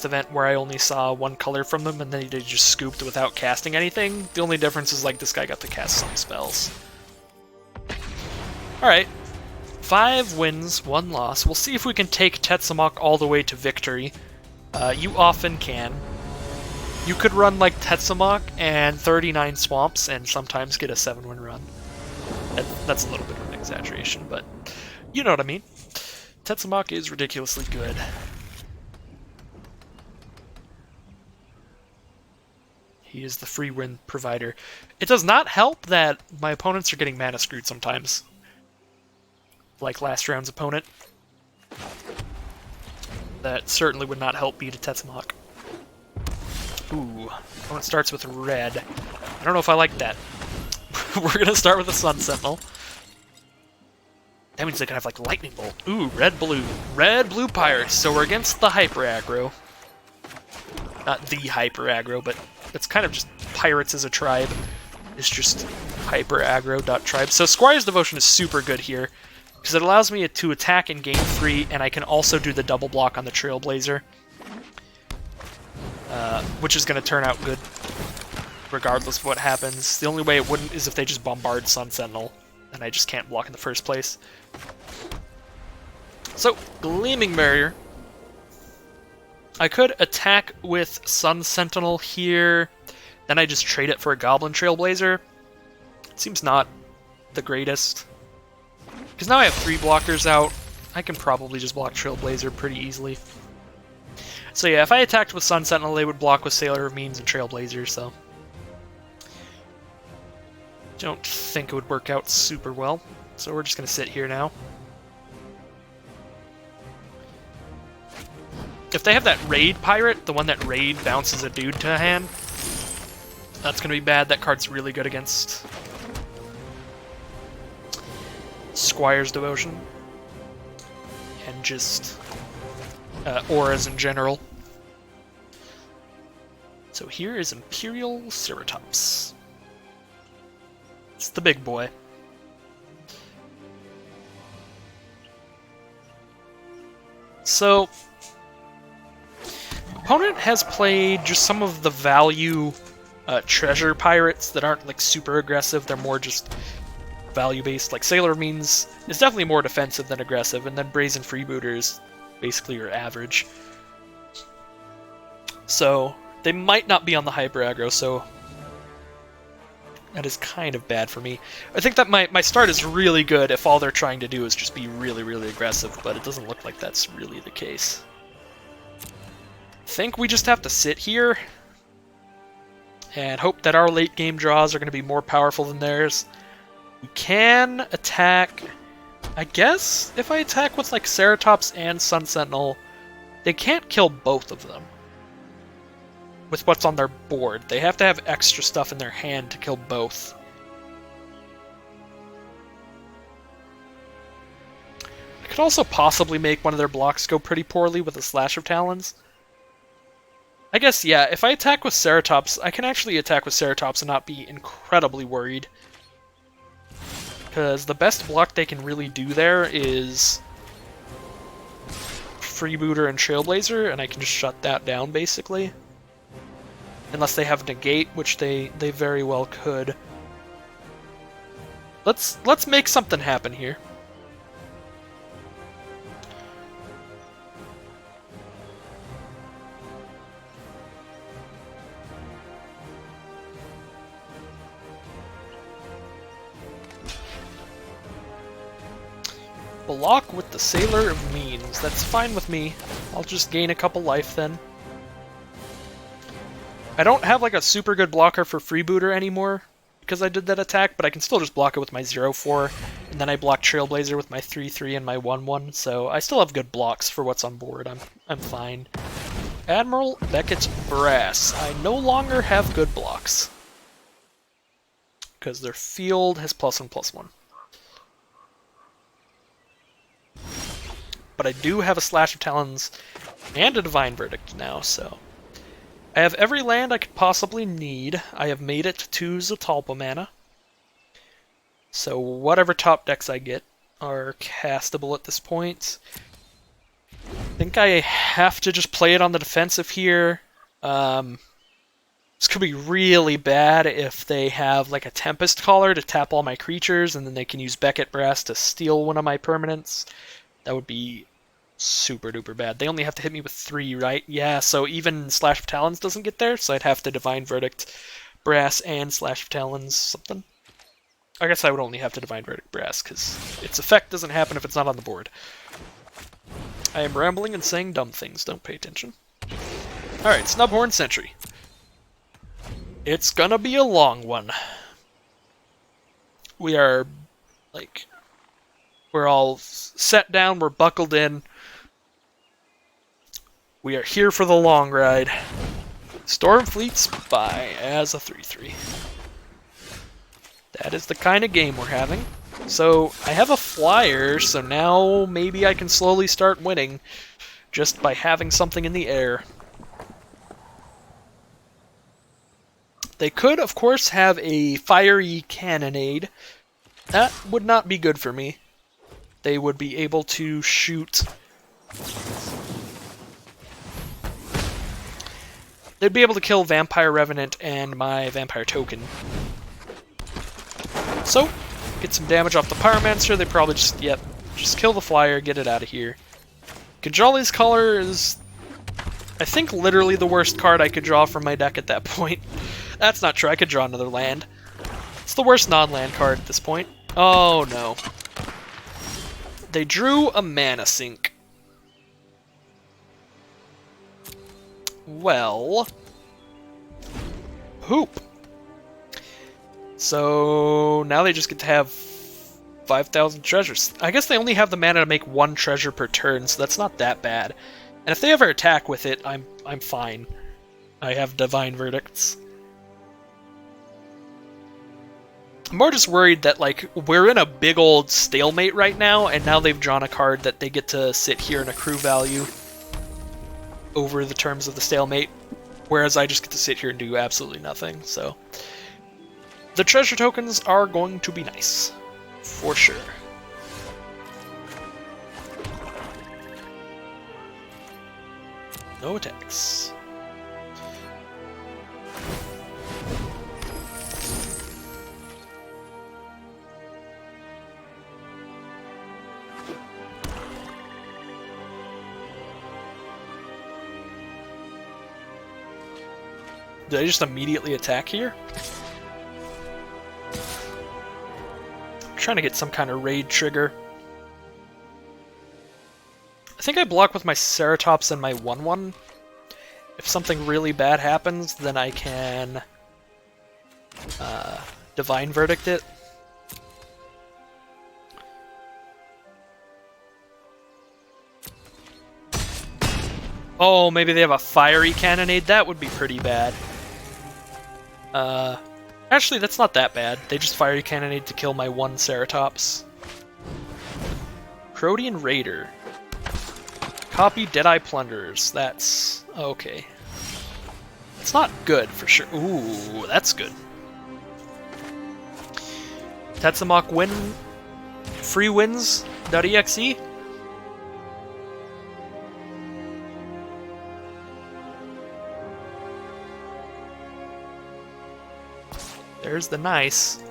event where I only saw 1 color from them, and then they just scooped without casting anything. The only difference is like this guy got to cast some spells. Alright. 5 wins, 1 loss. We'll see if we can take Tetsamok all the way to victory. You often can. You could run like Tetsamok and 39 Swamps and sometimes get a 7-win run. That's a little bit of an exaggeration, but you know what I mean. Tetsamok is ridiculously good. He is the free win provider. It does not help that my opponents are getting mana screwed sometimes. Like last round's opponent. That certainly would not help beat a Tetzmoch. Ooh, opponent starts with red. I don't know if I like that. We're gonna start with a Sun Sentinel. That means they can have like Lightning Bolt. Ooh, red-blue. Red-blue Pirates. So we're against the Hyper Aggro. Not the Hyper Aggro, but it's kind of just Pirates as a tribe. It's just Hyper Aggro.tribe. So Squire's Devotion is super good here, because it allows me to attack and gain free, and I can also do the double block on the Trailblazer. Which is going to turn out good, regardless of what happens. The only way it wouldn't is if they just bombard Sun Sentinel, and I just can't block in the first place. So, Gleaming Barrier. I could attack with Sun Sentinel here, then I just trade it for a Goblin Trailblazer. It seems not the greatest. Because now I have 3 blockers out, I can probably just block Trailblazer pretty easily. So yeah, if I attacked with Sun Sentinel, they would block with Sailor of Means and Trailblazer, so... Don't think it would work out super well. So we're just going to sit here now. If they have that Raid Pirate, the one that Raid bounces a dude to a hand, that's going to be bad. That card's really good against Squire's Devotion. And just auras in general. So here is Imperial Ceratops. It's the big boy. So, opponent has played just some of the value treasure pirates that aren't like super aggressive. They're more just value-based. Like Sailor Means is definitely more defensive than aggressive, and then Brazen Freebooters basically are average. So they might not be on the hyper aggro, so that is kind of bad for me. I think that my start is really good if all they're trying to do is just be really, really aggressive, but it doesn't look like that's really the case. I think we just have to sit here and hope that our late game draws are going to be more powerful than theirs. We can attack... I guess if I attack with like Ceratops and Sun Sentinel, they can't kill both of them with what's on their board. They have to have extra stuff in their hand to kill both. I could also possibly make one of their blocks go pretty poorly with a Slash of Talons. I guess, yeah, if I attack with Ceratops, I can actually attack with Ceratops and not be incredibly worried. Because the best block they can really do there is Freebooter and Trailblazer, and I can just shut that down, basically. Unless they have Negate, which they very well could. Let's make something happen here. Block with the Sailor of Means. That's fine with me. I'll just gain a couple life then. I don't have like a super good blocker for Freebooter anymore because I did that attack, but I can still just block it with my 0/4, and then I block Trailblazer with my 3/3 and my 1/1, so I still have good blocks for what's on board. I'm fine. Admiral Beckett's Brass. I no longer have good blocks because their field has +1/+1. But I do have a Slash of Talons and a Divine Verdict now, so... I have every land I could possibly need. I have made it to Zatalpa mana. So whatever top decks I get are castable at this point. I think I have to just play it on the defensive here. This could be really bad if they have like a Tempest Caller to tap all my creatures, and then they can use Beckett Brass to steal one of my permanents. That would be super duper bad. They only have to hit me with 3, right? Yeah, so even Slash of Talons doesn't get there, so I'd have to Divine Verdict Brass and Slash of Talons something. I guess I would only have to Divine Verdict Brass, because its effect doesn't happen if it's not on the board. I am rambling and saying dumb things, don't pay attention. Alright, Snubhorn Sentry. It's gonna be a long one. We are, like, we're all set down, we're buckled in. We are here for the long ride. Stormfleet Spy as a 3/3. That is the kind of game we're having. So, I have a flyer, so now maybe I can slowly start winning just by having something in the air. They could, of course, have a fiery cannonade. That would not be good for me. They would be able to shoot... They'd be able to kill Vampire Revenant and my Vampire Token. So, get some damage off the Pyromancer. They probably just kill the flyer, get it out of here. Kajali's Color is, I think, literally the worst card I could draw from my deck at that point. That's not true, I could draw another land. It's the worst non-land card at this point. Oh no. They drew a Mana Sink. Well... Poop. So now they just get to have 5,000 treasures. I guess they only have the mana to make one treasure per turn, so that's not that bad. And if they ever attack with it, I'm fine. I have Divine Verdicts. I'm more just worried that, like, we're in a big old stalemate right now, and now they've drawn a card that they get to sit here and accrue value over the terms of the stalemate, whereas I just get to sit here and do absolutely nothing, so... The treasure tokens are going to be nice, for sure. No attacks. Did I just immediately attack here? I'm trying to get some kind of raid trigger. I think I block with my Ceratops and my 1/1. If something really bad happens, then I can Divine Verdict it. Oh, maybe they have a fiery cannonade? That would be pretty bad. Actually, that's not that bad. They just fiery cannonade to kill my one Ceratops. Protean Raider. Copy Deadeye Plunderers. That's... okay. It's not good, for sure. Ooh, that's good. Tetsamok win... free wins.exe? There's the nice.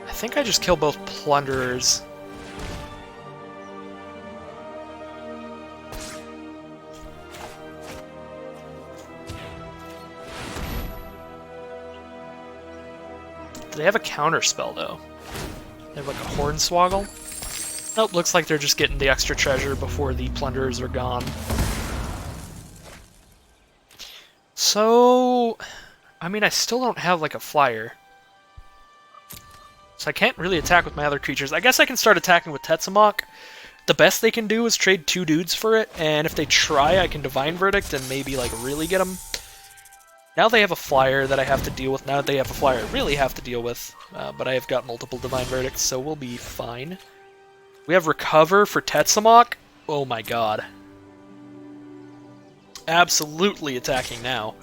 I think I just kill both Plunderers. Do they have a counter spell though? They have like a Hornswoggle? Nope, looks like they're just getting the extra treasure before the Plunderers are gone. So, I mean, I still don't have, like, a flyer. So I can't really attack with my other creatures. I guess I can start attacking with Tetsamok. The best they can do is trade 2 dudes for it, and if they try, I can Divine Verdict and maybe, like, really get them. Now they have a flyer that I have to deal with. Now that they have a flyer I really have to deal with. But I have got multiple Divine Verdicts, so we'll be fine. We have Recover for Tetsamok. Oh my god. Absolutely attacking now.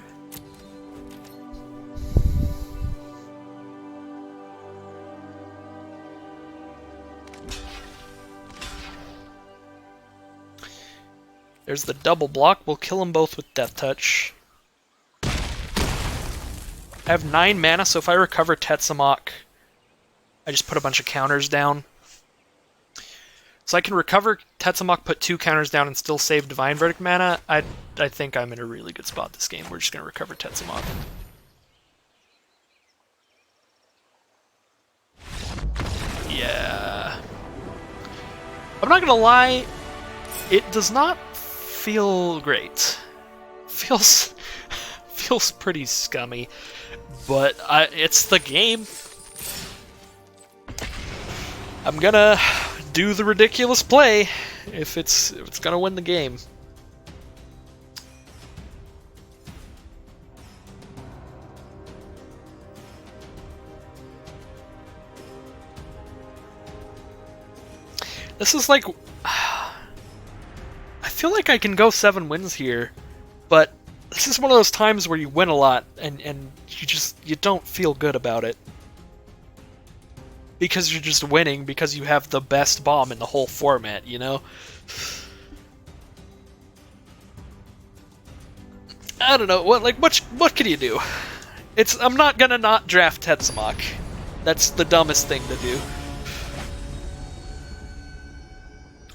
There's the double block. We'll kill them both with Death Touch. I have 9 mana, so if I recover Tetsamok, I just put a bunch of counters down. So I can recover Tetsamok, put 2 counters down, and still save Divine Verdict mana. I think I'm in a really good spot this game. We're just going to recover Tetsamok. Yeah. I'm not going to lie, it does not feel great. feels pretty scummy, but it's the game. I'm gonna do the ridiculous play if it's gonna win the game. This is like, I feel like I can go 7 wins here, but this is one of those times where you win a lot and you don't feel good about it. Because you're just winning because you have the best bomb in the whole format, you know? I don't know, what can you do? I'm not gonna not draft Tetsamok. That's the dumbest thing to do.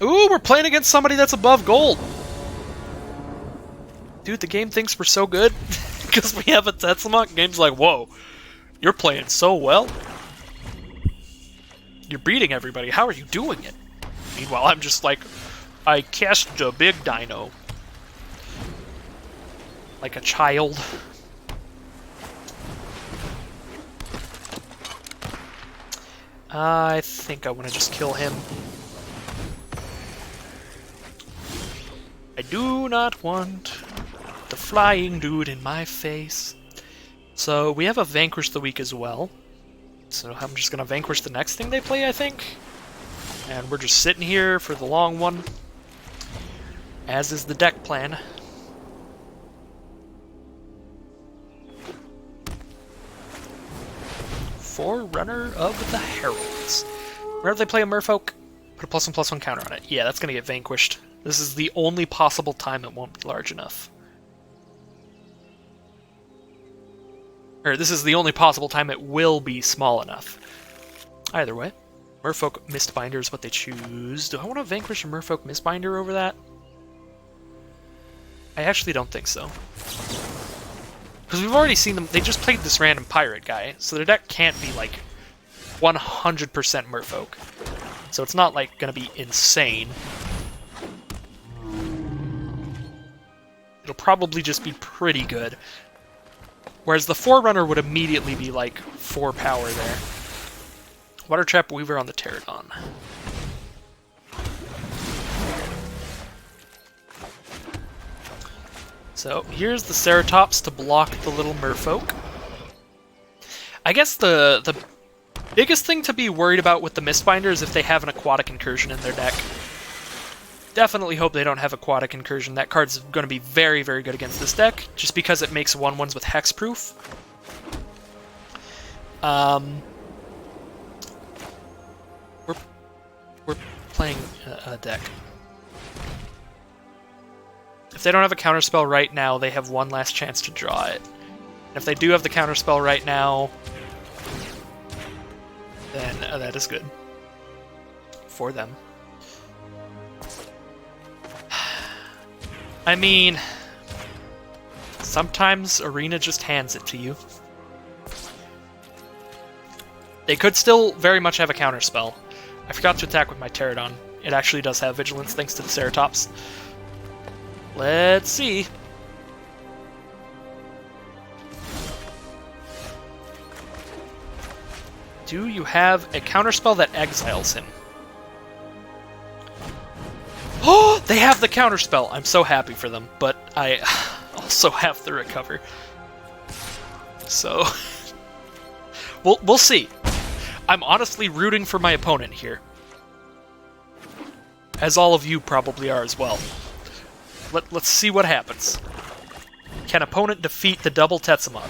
Ooh, we're playing against somebody that's above gold. Dude, the game thinks we're so good because we have a Tetsamok. Game's like, whoa, you're playing so well. You're beating everybody. How are you doing it? Meanwhile, I'm just like, I cast a big dino. Like a child. I think I want to just kill him. I do not want the flying dude in my face. So we have a Vanquish the Week as well. So I'm just going to Vanquish the next thing they play, I think. And we're just sitting here for the long one. As is the deck plan. Forerunner of the Heralds. Whenever they play a Merfolk, put a +1/+1 counter on it. Yeah, that's going to get vanquished. This is the only possible time it won't be large enough. Or this is the only possible time it will be small enough. Either way. Merfolk Mistbinder is what they choose. Do I want to vanquish a Merfolk Mistbinder over that? I actually don't think so. Because we've already seen them, they just played this random pirate guy, so their deck can't be like 100% Merfolk. So it's not like going to be insane. It'll probably just be pretty good. Whereas the Forerunner would immediately be like 4 power there. Water Trap Weaver on the Pterodon. So here's the Ceratops to block the little Merfolk. I guess the biggest thing to be worried about with the Mistbinder is if they have an Aquatic Incursion in their deck. Definitely hope they don't have Aquatic Incursion. That card's going to be very, very good against this deck, just because it makes 1/1s with Hexproof. We're playing a deck. If they don't have a counterspell right now, they have one last chance to draw it. And if they do have the counterspell right now, then that is good for them. I mean, sometimes Arena just hands it to you. They could still very much have a counterspell. I forgot to attack with my Pterodon. It actually does have Vigilance thanks to the Ceratops. Let's see. Do you have a counterspell that exiles him? Oh, they have the counterspell. I'm so happy for them, but I also have the recover. So, we'll see. I'm honestly rooting for my opponent here. As all of you probably are as well. Let's see what happens. Can opponent defeat the double Tetsamok?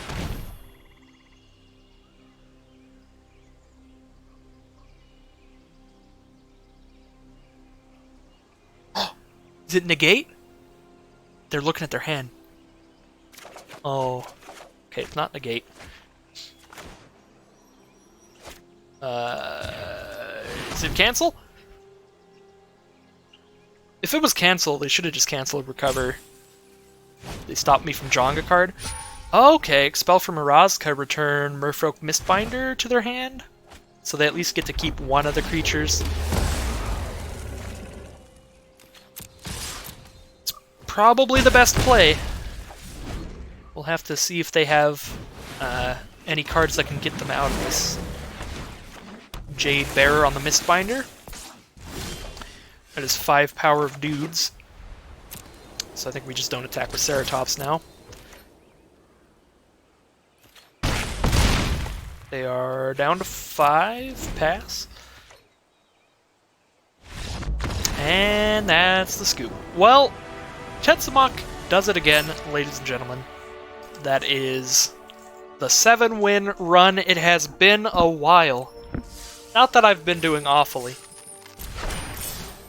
Is it negate? They're looking at their hand. Oh. Okay, it's not negate. Is it cancel? If it was cancel, they should have just canceled recover. They stopped me from drawing a card. Okay, expel from Mirazka, return Merfolk Mistbinder to their hand. So they at least get to keep one of the creatures. It's probably the best play. We'll have to see if they have any cards that can get them out of this. Jade Bearer on the Mistbinder. That is 5 power of dudes. So I think we just don't attack with Ceratops now. They are down to 5. Pass. And that's the scoop. Well, Tetsamok does it again, ladies and gentlemen. That is the 7-win run. It has been a while. Not that I've been doing awfully.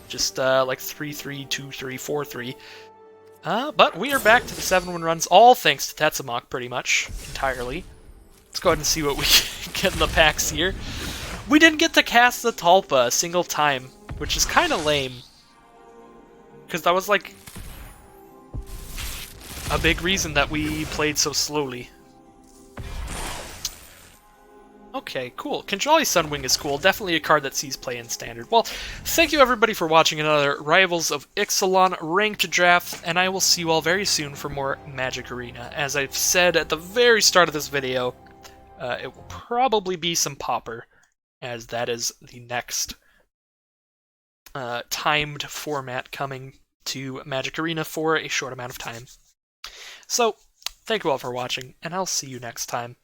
Just like 3-3, 2-3, 4-3. But we are back to the 7-win runs, all thanks to Tetsamok, pretty much, entirely. Let's go ahead and see what we get in the packs here. We didn't get to cast the Talpa a single time, which is kind of lame. Because that was like a big reason that we played so slowly. Okay, cool. Kinjali Sunwing is cool. Definitely a card that sees play in Standard. Well, thank you everybody for watching another Rivals of Ixalan ranked draft, and I will see you all very soon for more Magic Arena. As I've said at the very start of this video, it will probably be some Pauper, as that is the next timed format coming to Magic Arena for a short amount of time. So, thank you all for watching, and I'll see you next time.